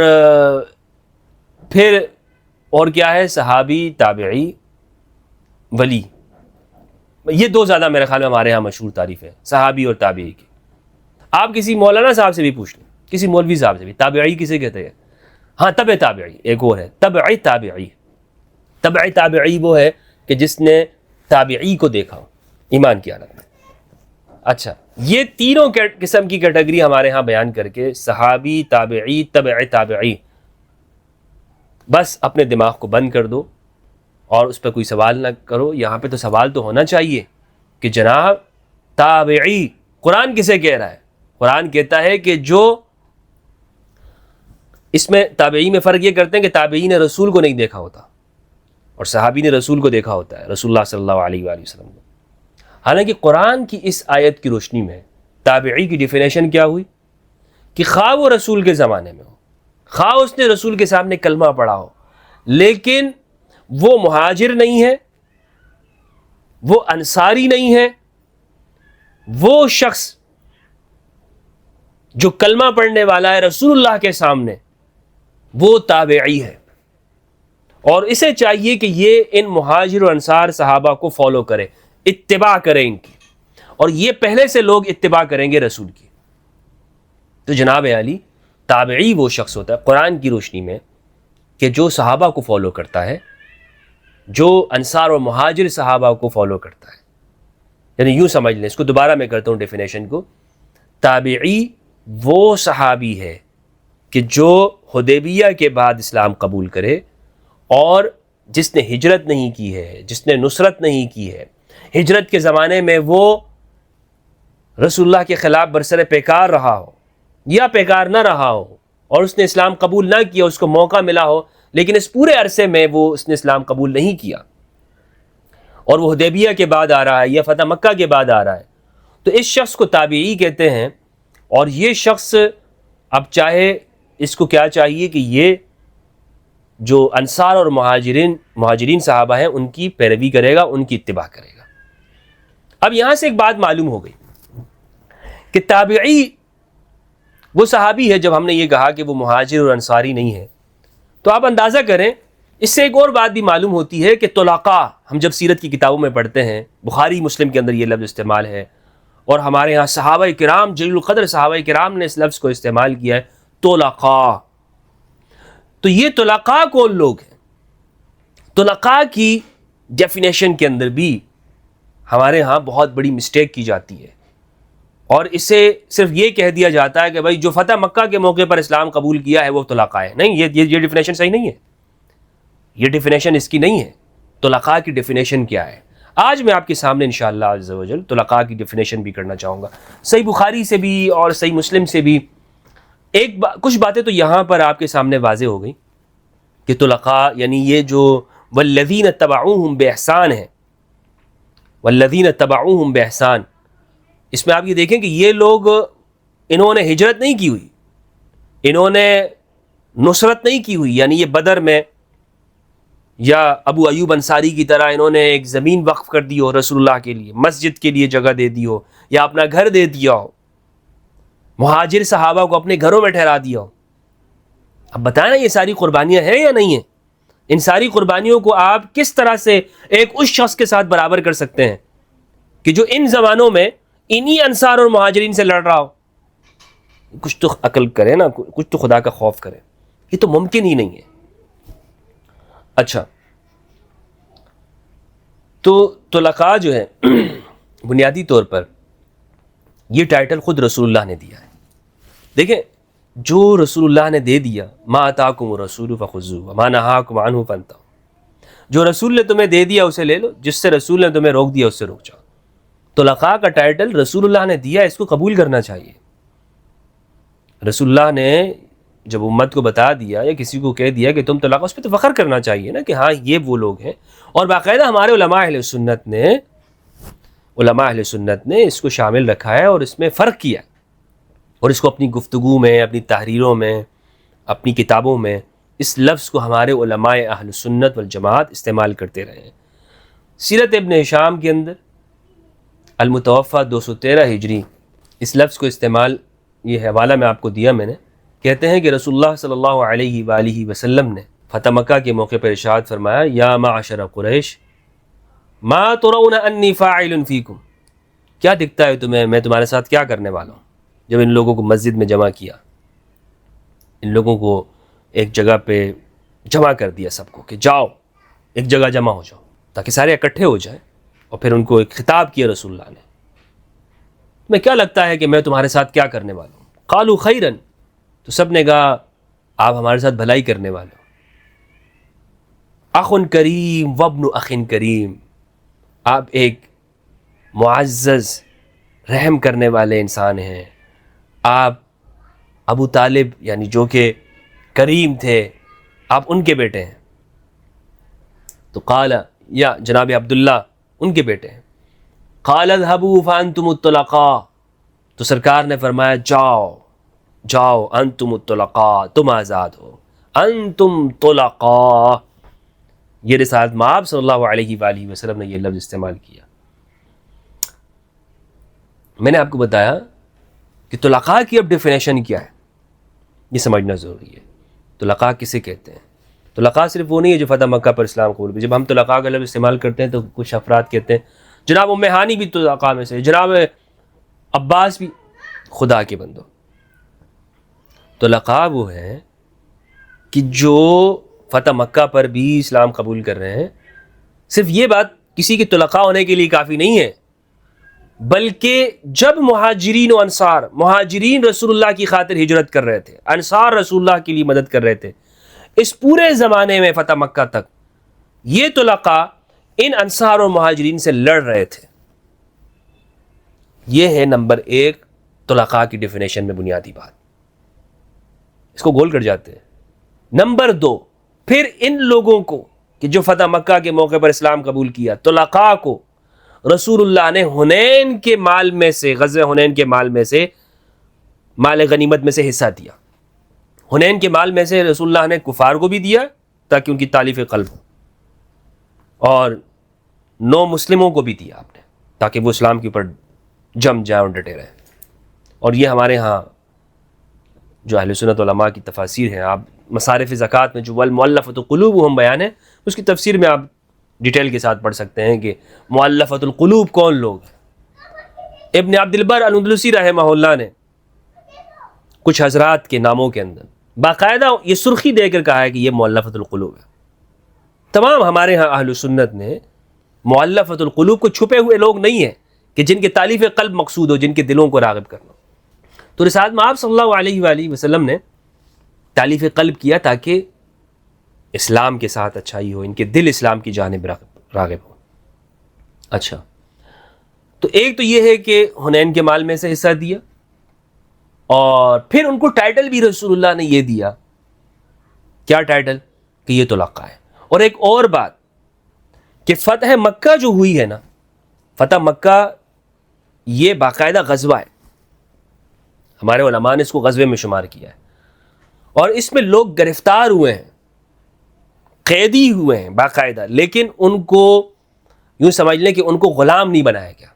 پھر اور کیا ہے؟ صحابی، تابعی، ولی. یہ دو زیادہ میرے خیال میں ہمارے ہاں مشہور تعریف ہے صحابی اور تابعی کی. آپ کسی مولانا صاحب سے بھی پوچھ لیں، کسی مولوی صاحب سے بھی، تابعی کسے کہتے ہیں؟ ہاں تبع تابعی ایک اور ہے، تبع تابعی. تبع تابعی وہ ہے کہ جس نے تابعی کو دیکھا ہو ایمان کی حالت میں. اچھا، یہ تینوں قسم کی کیٹیگری ہمارے ہاں بیان کر کے صحابی، تابعی، تبع تابعی، بس اپنے دماغ کو بند کر دو اور اس پہ کوئی سوال نہ کرو. یہاں پہ تو سوال تو ہونا چاہیے کہ جناب تابعی قرآن کسے کہہ رہا ہے؟ قرآن کہتا ہے کہ جو، اس میں تابعی میں فرق یہ کرتے ہیں کہ تابعی نے رسول کو نہیں دیکھا ہوتا اور صحابی نے رسول کو دیکھا ہوتا ہے، رسول اللہ صلی اللہ علیہ وآلہ وسلم کو. حالانکہ قرآن کی اس آیت کی روشنی میں تابعی کی ڈیفینیشن کیا ہوئی کہ خواہ وہ رسول کے زمانے میں ہو، خواہ اس نے رسول کے سامنے کلمہ پڑھا ہو، لیکن وہ مہاجر نہیں ہے، وہ انصاری نہیں ہے، وہ شخص جو کلمہ پڑھنے والا ہے رسول اللہ کے سامنے، وہ تابعی ہے. اور اسے چاہیے کہ یہ ان مہاجر و انصار صحابہ کو فالو کرے، اتباع کریں ان کی، اور یہ پہلے سے لوگ اتباع کریں گے رسول کی. تو جناب علی، تابعی وہ شخص ہوتا ہے قرآن کی روشنی میں کہ جو صحابہ کو فالو کرتا ہے، جو انصار اور مہاجر صحابہ کو فالو کرتا ہے. یعنی یوں سمجھ لیں، اس کو دوبارہ میں کرتا ہوں ڈیفینیشن کو. تابعی وہ صحابی ہے کہ جو حدیبیہ کے بعد اسلام قبول کرے اور جس نے ہجرت نہیں کی ہے، جس نے نصرت نہیں کی ہے. ہجرت کے زمانے میں وہ رسول اللہ کے خلاف برسر پیکار رہا ہو یا پیکار نہ رہا ہو، اور اس نے اسلام قبول نہ کیا، اس کو موقع ملا ہو، لیکن اس پورے عرصے میں اس نے اسلام قبول نہیں کیا، اور وہ حدیبیہ کے بعد آ رہا ہے یا فتح مکہ کے بعد آ رہا ہے، تو اس شخص کو تابعی کہتے ہیں. اور یہ شخص اب چاہے اس کو کیا چاہیے کہ یہ جو انصار اور مہاجرین صحابہ ہیں ان کی پیروی کرے گا، ان کی اتباع کرے گا. اب یہاں سے ایک بات معلوم ہو گئی کہ تابعی وہ صحابی ہے. جب ہم نے یہ کہا کہ وہ مہاجر اور انصاری نہیں ہے، تو آپ اندازہ کریں، اس سے ایک اور بات بھی معلوم ہوتی ہے کہ طلقاء، ہم جب سیرت کی کتابوں میں پڑھتے ہیں، بخاری مسلم کے اندر یہ لفظ استعمال ہے، اور ہمارے ہاں صحابہ کرام، جلیل القدر صحابہ کرام نے اس لفظ کو استعمال کیا ہے، طلقاء. تو یہ طلقاء کون لوگ ہیں؟ طلقاء کی ڈیفینیشن کے اندر بھی ہمارے ہاں بہت بڑی مسٹیک کی جاتی ہے، اور اسے صرف یہ کہہ دیا جاتا ہے کہ بھائی جو فتح مکہ کے موقع پر اسلام قبول کیا ہے وہ طلقاء ہے. نہیں، یہ ڈیفینیشن صحیح نہیں ہے، یہ ڈیفینیشن اس کی نہیں ہے. طلقاء کی ڈیفینیشن کیا ہے؟ آج میں آپ کے سامنے انشاءاللہ عز و جل طلقاء کی ڈیفینیشن بھی کرنا چاہوں گا، صحیح بخاری سے بھی اور صحیح مسلم سے بھی. کچھ باتیں تو یہاں پر آپ کے سامنے واضح ہو گئی کہ طلقاء یعنی یہ جو والذین اتبعوہم بإحسان ہے، والذین اتبعوہم بإحسان، اس میں آپ یہ دیکھیں کہ یہ لوگ، انہوں نے ہجرت نہیں کی ہوئی، انہوں نے نصرت نہیں کی ہوئی، یعنی یہ بدر میں یا ابو ایوب انصاری کی طرح انہوں نے ایک زمین وقف کر دی ہو رسول اللہ کے لیے، مسجد کے لیے جگہ دے دی ہو، یا اپنا گھر دے دیا ہو، مہاجر صحابہ کو اپنے گھروں میں ٹھہرا دیا ہو. اب بتائیں نا، یہ ساری قربانیاں ہیں یا نہیں ہیں؟ ان ساری قربانیوں کو آپ کس طرح سے ایک اس شخص کے ساتھ برابر کر سکتے ہیں کہ جو ان زمانوں میں انہی انصار اور مہاجرین سے لڑ رہا ہو؟ کچھ تو عقل کرے نا، کچھ تو خدا کا خوف کرے. یہ تو ممکن ہی نہیں ہے. اچھا، تو طلقاء جو ہے بنیادی طور پر یہ ٹائٹل خود رسول اللہ نے دیا ہے. دیکھیں جو رسول اللہ نے دے دیا، ما آتاکم الرسول فخذوہ وما نہاکم عنہ فانتہوا، جو رسول نے تمہیں دے دیا اسے لے لو، جس سے رسول نے تمہیں روک دیا اس سے رک جاؤ. طلقاء کا ٹائٹل رسول اللہ نے دیا، اس کو قبول کرنا چاہیے. رسول اللہ نے جب امت کو بتا دیا یا کسی کو کہہ دیا کہ تم طلاق، اس پہ تو فخر کرنا چاہیے نا کہ ہاں یہ وہ لوگ ہیں. اور باقاعدہ ہمارے علماء اہل سنت نے اس کو شامل رکھا ہے اور اس میں فرق کیا، اور اس کو اپنی گفتگو میں، اپنی تحریروں میں، اپنی کتابوں میں اس لفظ کو ہمارے علماء اہل سنت والجماعت استعمال کرتے رہے ہیں. سیرت ابن ہشام کے اندر المتوفیٰ 213 ہجری اس لفظ کو استعمال، یہ حوالہ میں آپ کو دیا میں نے، کہتے ہیں کہ رسول اللہ صلی اللہ علیہ وآلہ وسلم نے فتح مکہ کے موقع پر ارشاد فرمایا، یا معشر قریش ما ترون انی فاعل فیکم، کیا دکھتا ہے تمہیں میں تمہارے ساتھ کیا کرنے والا ہوں. جب ان لوگوں کو مسجد میں جمع کیا، ان لوگوں کو ایک جگہ پہ جمع کر دیا سب کو کہ جاؤ ایک جگہ جمع ہو جاؤ تاکہ سارے اکٹھے ہو جائیں، اور پھر ان کو ایک خطاب کیا رسول اللہ نے، تمہیں کیا لگتا ہے کہ میں تمہارے ساتھ کیا کرنے والا ہوں؟ قالوا خیرا، تو سب نے کہا آپ ہمارے ساتھ بھلائی کرنے والے ہو. اخ کریم وابن اخ کریم، آپ ایک معزز رحم کرنے والے انسان ہیں. آپ ابو طالب یعنی جو کہ کریم تھے، آپ ان کے بیٹے ہیں. تو قال، یا جناب عبداللہ ان کے بیٹے ہیں. قال اذهبوا فانتم الطلقاء، تو سرکار نے فرمایا جاؤ جاؤ انتم الطلقاء، تم آزاد ہو، انتم طلقاء. یہ رسالت مآب صلی اللہ علیہ وآلہ وسلم نے یہ لفظ استعمال کیا. میں نے آپ کو بتایا کہ طلقاء کی اب ڈیفینیشن کیا ہے، یہ سمجھنا ضروری ہے. طلقاء کسے کہتے ہیں؟ طلقاء صرف وہ نہیں ہے جو فتح مکہ پر اسلام قبول بھی. جب ہم طلقاء کا لفظ استعمال کرتے ہیں تو کچھ افراد کہتے ہیں جناب ام ہانی بھی طلقاء میں سے، جناب عباس بھی. خدا کے بندو، طلقاء وہ ہیں کہ جو فتح مکہ پر بھی اسلام قبول کر رہے ہیں. صرف یہ بات کسی کے طلقاء ہونے کے لیے کافی نہیں ہے، بلکہ جب مہاجرین و انصار، مہاجرین رسول اللہ کی خاطر ہجرت کر رہے تھے، انصار رسول اللہ کے لیے مدد کر رہے تھے، اس پورے زمانے میں فتح مکہ تک یہ طلقاء ان انصار اور مہاجرین سے لڑ رہے تھے. یہ ہے نمبر 1 طلقاء کی ڈیفینیشن میں بنیادی بات، اس کو گول کر جاتے ہیں. نمبر 2، پھر ان لوگوں کو کہ جو فتح مکہ کے موقع پر اسلام قبول کیا، طلقاء کو رسول اللہ نے حنین کے مال میں سے، غزوہ حنین کے مال میں سے، مال غنیمت میں سے حصہ دیا. حنین کے مال میں سے رسول اللہ نے کفار کو بھی دیا تاکہ ان کی تالیف قلب ہو، اور نو مسلموں کو بھی دیا آپ نے تاکہ وہ اسلام کے اوپر جم جائیں اور ڈٹے رہیں. اور یہ ہمارے ہاں جو اہل سنت علماء کی تفاسیر ہیں، آپ مصارف زکوٰۃ میں جو والمؤلفۃ قلوبہم بیان ہے، اس کی تفسیر میں آپ ڈیٹیل کے ساتھ پڑھ سکتے ہیں کہ مؤلفۃ القلوب کون لوگ ہیں. ابن عبد البر الاندلسی رحمہ اللہ نے کچھ حضرات کے ناموں کے اندر باقاعدہ یہ سرخی دے کر کہا ہے کہ یہ مؤلفۃ القلوب ہے. تمام ہمارے ہاں اہل سنت نے مؤلفۃ القلوب کو چھپے ہوئے لوگ نہیں ہیں کہ جن کے تالیف قلب مقصود ہو، جن کے دلوں کو راغب کرنا. تو رسالت میں آپ صلی اللہ علیہ وآلہ وسلم نے تالیف قلب کیا تاکہ اسلام کے ساتھ اچھائی ہو، ان کے دل اسلام کی جانب راغب ہو. اچھا، تو ایک تو یہ ہے کہ حنین کے مال میں سے حصہ دیا، اور پھر ان کو ٹائٹل بھی رسول اللہ نے یہ دیا. کیا ٹائٹل؟ کہ یہ طلقاء ہے. اور ایک اور بات کہ فتح مکہ جو ہوئی ہے نا، فتح مکہ یہ باقاعدہ غزوہ ہے، ہمارے علماء نے اس کو غزوے میں شمار کیا ہے، اور اس میں لوگ گرفتار ہوئے ہیں، قیدی ہوئے ہیں باقاعدہ، لیکن ان کو یوں سمجھ لیں کہ ان کو غلام نہیں بنایا گیا،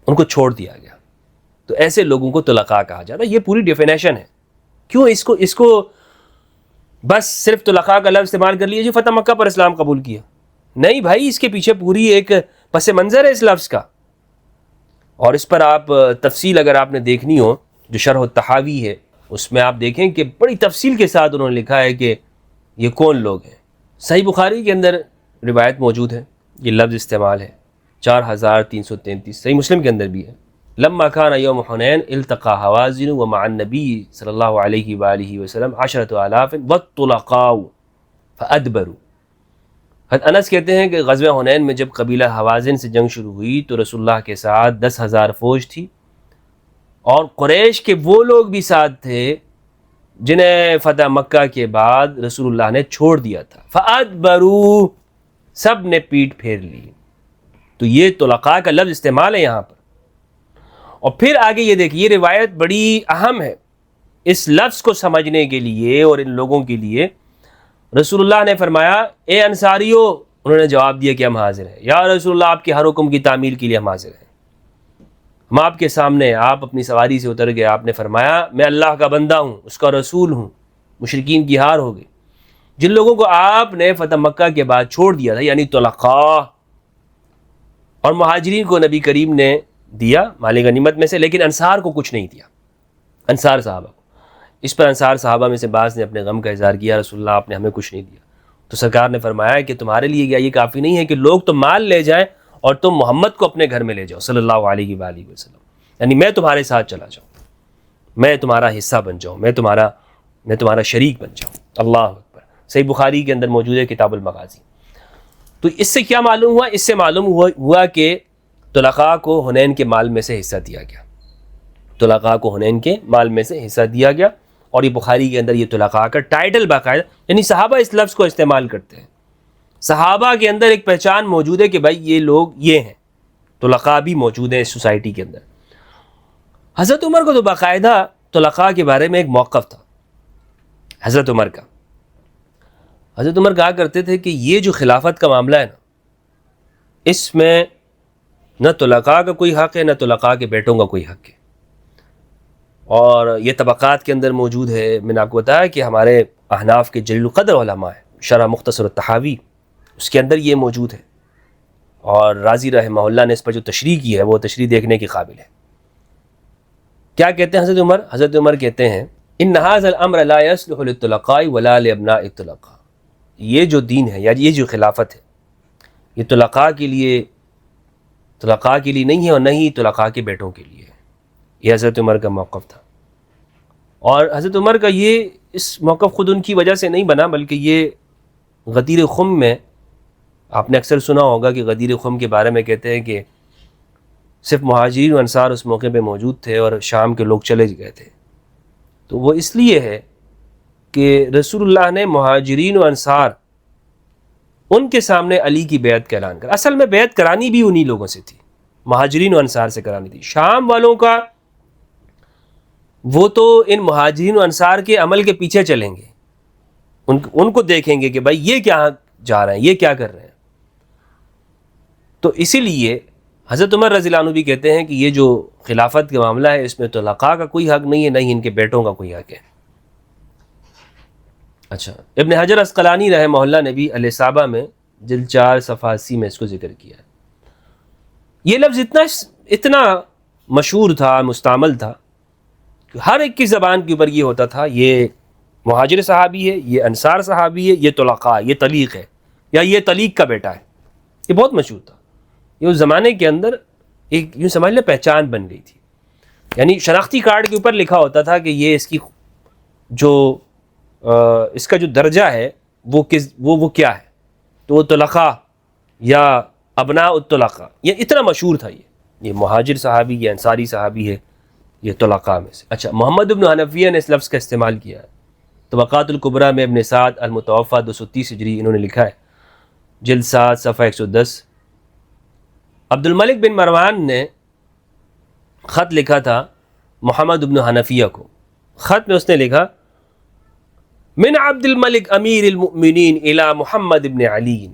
ان کو چھوڑ دیا گیا. تو ایسے لوگوں کو طلقاء کہا جاتا ہے. یہ پوری ڈیفینیشن ہے. کیوں اس کو بس صرف طلقاء کا لفظ استعمال کر لیے جو فتح مکہ پر اسلام قبول کیا؟ نہیں بھائی، اس کے پیچھے پوری ایک پس منظر ہے اس لفظ کا، اور اس پر آپ تفصیل اگر آپ نے دیکھنی ہو جو شرح الطحاوی ہے، اس میں آپ دیکھیں کہ بڑی تفصیل کے ساتھ انہوں نے لکھا ہے کہ یہ کون لوگ ہیں. صحیح بخاری کے اندر روایت موجود ہے، یہ لفظ استعمال ہے. 4333 صحیح مسلم کے اندر بھی ہے. لما كان يوم حنين التقى هوازن ومع النبي صلی اللہ علیہ وآلہ وسلم 10,000 والطلقاء فأدبروا. حضرت انس کہتے ہیں کہ غزوہ حنین میں جب قبیلہ حوازن سے جنگ شروع ہوئی تو رسول اللہ کے ساتھ 10,000 فوج تھی، اور قریش کے وہ لوگ بھی ساتھ تھے جنہیں فتح مکہ کے بعد رسول اللہ نے چھوڑ دیا تھا. فأدبروا، سب نے پیٹ پھیر لی. تو یہ طلقاء کا لفظ استعمال ہے یہاں پر. اور پھر آگے یہ دیکھیے، یہ روایت بڑی اہم ہے اس لفظ کو سمجھنے کے لیے اور ان لوگوں کے لیے. رسول اللہ نے فرمایا اے انصاریو، انہوں نے جواب دیا کہ ہم حاضر ہیں. یا رسول اللہ، آپ کے ہر حکم کی تعمیل کے لیے ہم حاضر ہیں. ہم آپ کے سامنے، آپ اپنی سواری سے اتر گئے، آپ نے فرمایا میں اللہ کا بندہ ہوں، اس کا رسول ہوں. مشرکین کی ہار ہو گئی. جن لوگوں کو آپ نے فتح مکہ کے بعد چھوڑ دیا تھا، یعنی طلقاء، اور مہاجرین کو نبی کریم نے دیا مال غنیمت میں سے، لیکن انصار کو کچھ نہیں دیا، انصار صحابہ کو. اس پر انصار صحابہ میں سے بعض نے اپنے غم کا اظہار کیا، رسول اللہ آپ نے ہمیں کچھ نہیں دیا. تو سرکار نے فرمایا کہ تمہارے لیے کیا یہ کافی نہیں ہے کہ لوگ تو مال لے جائیں اور تم محمد کو اپنے گھر میں لے جاؤ صلی اللہ علیہ وآلہ وسلم، یعنی میں تمہارے ساتھ چلا جاؤں، میں تمہارا حصہ بن جاؤں، میں تمہارا شریک بن جاؤں. اللہ اکبر. صحیح بخاری کے اندر موجود ہے کتاب المغازی. تو اس سے کیا معلوم ہوا؟ اس سے معلوم ہوا کہ طلقاء کو حنین کے مال میں سے حصہ دیا گیا. طلقاء کو حنین کے مال میں سے حصہ دیا گیا. اور یہ بخاری کے اندر یہ طلقاء کا ٹائٹل باقاعدہ، یعنی صحابہ اس لفظ کو استعمال کرتے ہیں. صحابہ کے اندر ایک پہچان موجود ہے کہ بھائی یہ لوگ یہ ہیں. طلقاء بھی موجود ہیں اس سوسائٹی کے اندر. حضرت عمر کو تو باقاعدہ طلقاء کے بارے میں ایک موقف تھا حضرت عمر کا. حضرت عمر کہا کرتے تھے کہ یہ جو خلافت کا معاملہ ہے نا، اس میں نہ طلقاء کا کوئی حق ہے، نہ طلقاء کے بیٹوں کا کوئی حق ہے. اور یہ طبقات کے اندر موجود ہے. میں نے آپ کو بتایا کہ ہمارے احناف کے جلیل القدر علماء ہیں، شرح مختصر التحاوی اس کے اندر یہ موجود ہے. اور رازی رحمہ اللہ نے اس پر جو تشریح کی ہے وہ تشریح دیکھنے کی قابل ہے. کیا کہتے ہیں حضرت عمر؟ حضرت عمر کہتے ہیں ان ھذا الامر لا يصلح للطلقاء ولا لابناء الطلقاء. یہ جو دین ہے یا یہ جو خلافت ہے یہ طلقاء کے لیے نہیں ہے اور نہ ہی طلقاء کے بیٹوں کے لیے ہے. یہ حضرت عمر کا موقف تھا. اور حضرت عمر کا یہ اس موقف خود ان کی وجہ سے نہیں بنا، بلکہ یہ غدیر خم میں آپ نے اکثر سنا ہوگا کہ غدیر خم کے بارے میں کہتے ہیں کہ صرف مہاجرین و انصار اس موقع پہ موجود تھے اور شام کے لوگ چلے گئے تھے. تو وہ اس لیے ہے کہ رسول اللہ نے مہاجرین و انصار ان کے سامنے علی کی بیعت کا اعلان کرا. اصل میں بیعت کرانی بھی انہی لوگوں سے تھی، مہاجرین و انصار سے کرانی تھی. شام والوں کا وہ تو ان مہاجرین و انصار کے عمل کے پیچھے چلیں گے، ان کو دیکھیں گے کہ بھائی یہ کیا جا رہے ہیں، یہ کیا کر رہے ہیں. تو اسی لیے حضرت عمر رضی اللہ عنہ بھی کہتے ہیں کہ یہ جو خلافت کا معاملہ ہے اس میں طلقاء کا کوئی حق نہیں ہے، نہ ہی ان کے بیٹوں کا کوئی حق ہے. اچھا، ابن حجر عسقلانی رحمہ اللہ نے بھی الاصابہ میں جلد 4 صفحہ 80 میں اس کو ذکر کیا ہے. یہ لفظ اتنا مشہور تھا، مستعمل تھا، کہ ہر ایک کی زبان کے اوپر یہ ہوتا تھا یہ مہاجر صحابی ہے، یہ انصار صحابی ہے، یہ طلقاء، یہ طلیق ہے، یا یہ طلیق کا بیٹا ہے. یہ بہت مشہور تھا. یہ اس زمانے کے اندر ایک یوں سمجھ لیں پہچان بن گئی تھی. یعنی شناختی کارڈ کے اوپر لکھا ہوتا تھا کہ یہ اس کا جو درجہ ہے وہ کیا ہے. تو وہ طلقاء یا ابناء الطلقاء، یہ اتنا مشہور تھا. یہ مہاجر صحابی، یہ انصاری صحابی ہے، یہ طلقاء میں سے. اچھا، محمد بن حنفیہ نے اس لفظ کا استعمال کیا ہے. طبقات الکبریٰ میں ابن سعد المتوفیٰ 230 ہجری انہوں نے لکھا ہے، جلد 7 صفحہ 110. عبد الملک بن مروان نے خط لکھا تھا محمد بن حنفیہ کو. خط میں اس نے لکھا من عبد الملک امیر المؤمنین الی محمد بن علی.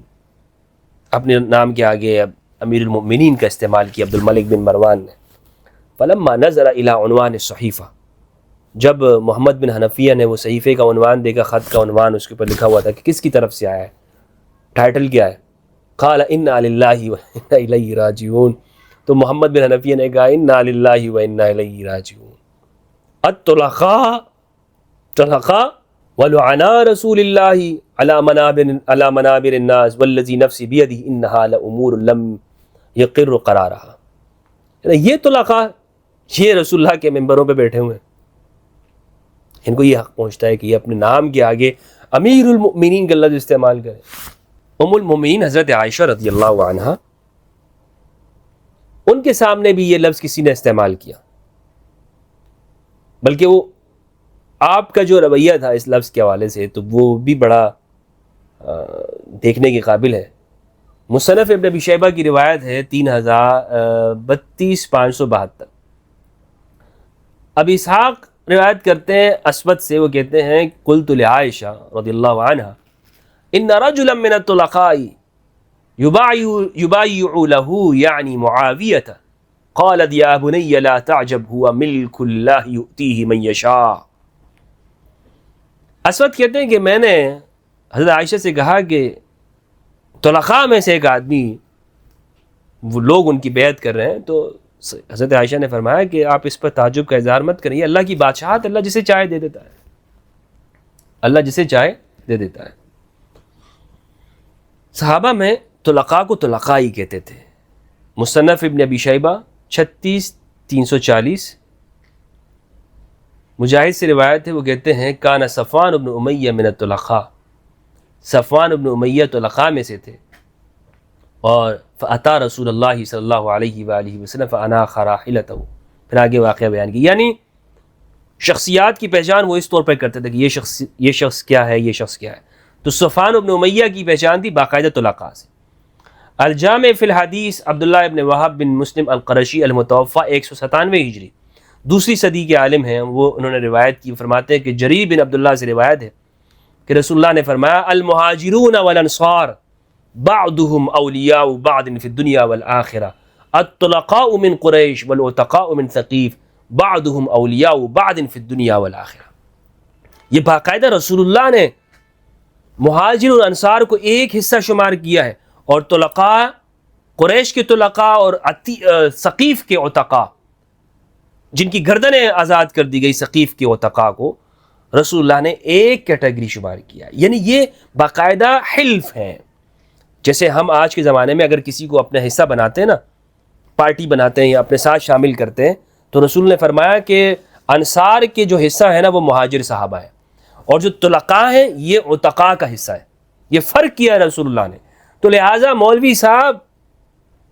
اپنے نام کے آگے امیر المؤمنین کا استعمال کیا عبد الملک بن مروان نے. فلما نظر الی عنوان الصحیفہ، جب محمد بن حنفیہ نے وہ صحیفے کا عنوان دیکھا، خط کا عنوان اس کے اوپر لکھا ہوا تھا کہ کس کی طرف سے آیا ہے، ٹائٹل کیا ہے، قال انا للہ و انا الیہ راجعون. تو محمد بن حنفیہ نے کہا انا للہ و انا الیہ راجعون. طلقاء ولعنا رسول اللہ علی منابر الناس والذی نفسی بیدہ انہا لامور لم یقر قرارہا. یہ طلقاء یہ رسول اللہ کے ممبروں پہ بیٹھے ہوئے ہیں، ان کو یہ حق پہنچتا ہے کہ یہ اپنے نام کے آگے امیر المؤمنین کا لفظ استعمال کریں. ام المؤمنین حضرت عائشہ رضی اللہ عنہا، ان کے سامنے بھی یہ لفظ کسی نے استعمال کیا، بلکہ وہ آپ کا جو رویہ تھا اس لفظ کے حوالے سے تو وہ بھی بڑا دیکھنے کے قابل ہے. مصنف ابن ابی شیبہ کی روایت ہے 32,572. اب اسحاق روایت کرتے ہیں اسود سے، وہ کہتے ہیں قلت لعائشہ رضی اللہ عنہ ان رجلا من الطلقاء يبايع له يعني معاوية قالت يا بني لا تعجب هو ملك الله يؤتيه من يشاء. اسود کہتے ہیں کہ میں نے حضرت عائشہ سے کہا کہ طلقاء میں سے ایک آدمی، وہ لوگ ان کی بیعت کر رہے ہیں، تو حضرت عائشہ نے فرمایا کہ آپ اس پر تعجب کا اظہار مت کریے، اللہ کی بادشاہت، اللہ جسے چاہے دے دیتا ہے، اللہ جسے چاہے دے دیتا ہے. صحابہ میں طلقاء کو طلقاء ہی کہتے تھے. مصنف ابن ابی شیبہ 36,340. مجاہد سے روایت ہے، وہ کہتے ہیں کان صفوان بن امیہ من الطلقاء، صفوان بن امیہ طلقاء میں سے تھے. اور فاتا رسول اللہ صلی اللہ علیہ وآلہ وسلم فاناخ راحلتہ، پھر آگے واقعہ بیان کی. یعنی شخصیات کی پہچان وہ اس طور پر کرتے تھے کہ یہ شخص کیا ہے، یہ شخص کیا ہے. تو صفوان بن امیہ کی پہچان تھی باقاعدہ طلقاء سے. الجامع فی الحدیث عبداللہ ابن وہب بن مسلم القرشی المتوفى 197 ہجری، دوسری صدی کے عالم ہیں. وہ انہوں نے روایت کی، فرماتے ہیں کہ جریر بن عبداللہ سے روایت ہے کہ رسول اللہ نے فرمایا المہاجرون والانصار بعضهم اولیاء بعض فی الدنیا والآخرہ، الطلقاء من قریش والعتقاء من ثقیف بعضهم اولیاء بعض فی الدنیا والآخرہ. یہ باقاعدہ رسول اللہ نے مہاجر اور انصار کو ایک حصہ شمار کیا ہے، اور طلقاء قریش کے طلقاء اور ثقیف کے عتقاء جن کی گردنیں آزاد کر دی گئی، ثقیف کے عتقاء کو رسول اللہ نے ایک کیٹیگری شمار کیا. یعنی یہ باقاعدہ حلف ہیں. جیسے ہم آج کے زمانے میں اگر کسی کو اپنا حصہ بناتے ہیں نا، پارٹی بناتے ہیں یا اپنے ساتھ شامل کرتے ہیں، تو رسول نے فرمایا کہ انصار کے جو حصہ ہے نا وہ مہاجر صحابہ ہیں، اور جو طلقاء ہیں یہ عتقاء کا حصہ ہے. یہ فرق کیا ہے رسول اللہ نے. تو لہٰذا مولوی صاحب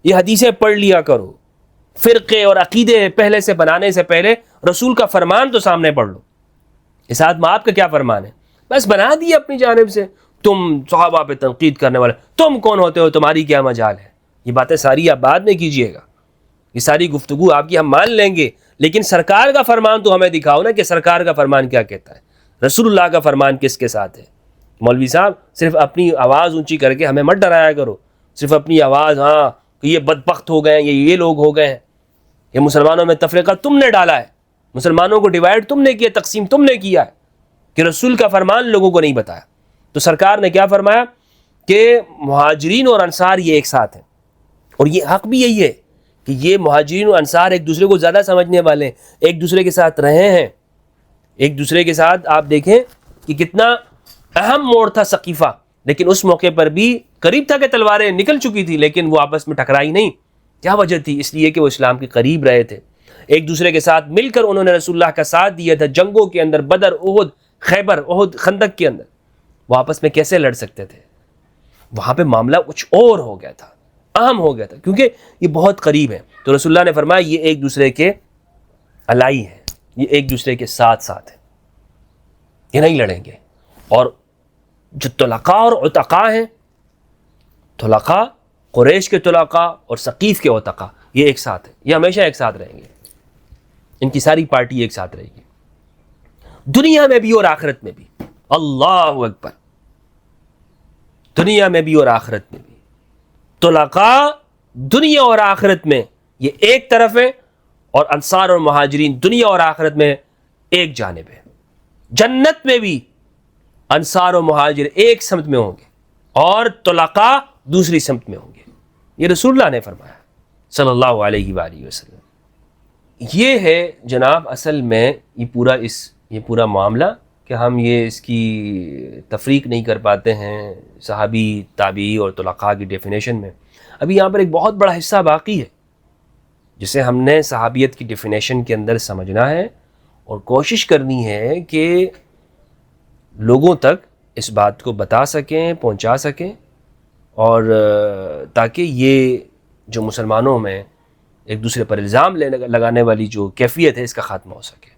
یہ حدیثیں پڑھ لیا کرو، فرقے اور عقیدے پہلے سے بنانے سے پہلے رسول کا فرمان تو سامنے پڑھ لو. اس آدمی آپ کا کیا فرمان ہے؟ بس بنا دیے اپنی جانب سے، تم صحابہ پہ تنقید کرنے والے، تم کون ہوتے ہو، تمہاری کیا مجال ہے. یہ باتیں ساری آپ بعد میں کیجئے گا، یہ ساری گفتگو آپ کی ہم مان لیں گے، لیکن سرکار کا فرمان تو ہمیں دکھاؤ نا کہ سرکار کا فرمان کیا کہتا ہے، رسول اللہ کا فرمان کس کے ساتھ ہے. مولوی صاحب صرف اپنی آواز اونچی کر کے ہمیں مت ڈرایا کرو، صرف اپنی آواز، ہاں کہ یہ بدبخت ہو گئے ہیں، یہ لوگ ہو گئے ہیں، یہ مسلمانوں میں تفریقہ تم نے ڈالا ہے، مسلمانوں کو ڈیوائڈ تم نے کیا، تقسیم تم نے کیا ہے، کہ رسول کا فرمان لوگوں کو نہیں بتایا. تو سرکار نے کیا فرمایا کہ مہاجرین اور انصار یہ ایک ساتھ ہیں. اور یہ حق بھی یہی ہے کہ یہ مہاجرین اور انصار ایک دوسرے کو زیادہ سمجھنے والے ہیں، ایک دوسرے کے ساتھ رہے ہیں، ایک دوسرے کے ساتھ. آپ دیکھیں کہ کتنا اہم موڑ تھا ثقیفہ، لیکن اس موقع پر بھی قریب تھا کہ تلواریں نکل چکی تھی، لیکن وہ آپس میں ٹکرائی نہیں. کیا وجہ تھی؟ اس لیے کہ وہ اسلام کے قریب رہے تھے، ایک دوسرے کے ساتھ مل کر انہوں نے رسول اللہ کا ساتھ دیا تھا جنگوں کے اندر، بدر، احد، خیبر، احد، خندق کے اندر. وہ آپس میں کیسے لڑ سکتے تھے؟ وہاں پہ معاملہ کچھ اور ہو گیا تھا، اہم ہو گیا تھا، کیونکہ یہ بہت قریب ہے. تو رسول اللہ نے فرمایا یہ ایک دوسرے کے الائی ہیں، یہ ایک دوسرے کے ساتھ ساتھ ہیں، یہ نہیں لڑیں گے. اور جو طلقاء اور عتقاء ہیں، طلقاء قریش کے طلقاء اور ثقیف کے عتقاء، یہ ایک ساتھ ہیں، یہ ہمیشہ ایک ساتھ رہیں گے، ان کی ساری پارٹی ایک ساتھ رہے گی، دنیا میں بھی اور آخرت میں بھی. اللہ اکبر. دنیا میں بھی اور آخرت میں بھی طلقاء دنیا اور آخرت میں یہ ایک طرف ہے، اور انصار اور مہاجرین دنیا اور آخرت میں ایک جانب ہے. جنت میں بھی انصار و مہاجر ایک سمت میں ہوں گے اور طلقاء دوسری سمت میں ہوں گے. یہ رسول اللہ نے فرمایا صلی اللہ علیہ وآلہ وسلم. یہ ہے جناب اصل میں یہ پورا معاملہ کہ ہم اس کی تفریق نہیں کر پاتے ہیں صحابی، تابعی اور طلقاء کی ڈیفینیشن میں. ابھی یہاں پر ایک بہت بڑا حصہ باقی ہے جسے ہم نے صحابیت کی ڈیفینیشن کے اندر سمجھنا ہے اور کوشش کرنی ہے کہ لوگوں تک اس بات کو بتا سکیں، پہنچا سکیں، اور تاکہ یہ جو مسلمانوں میں ایک دوسرے پر الزام لگانے والی جو کیفیت ہے اس کا خاتمہ ہو سکے۔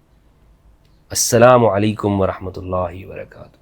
السلام علیکم ورحمۃ اللہ وبرکاتہ۔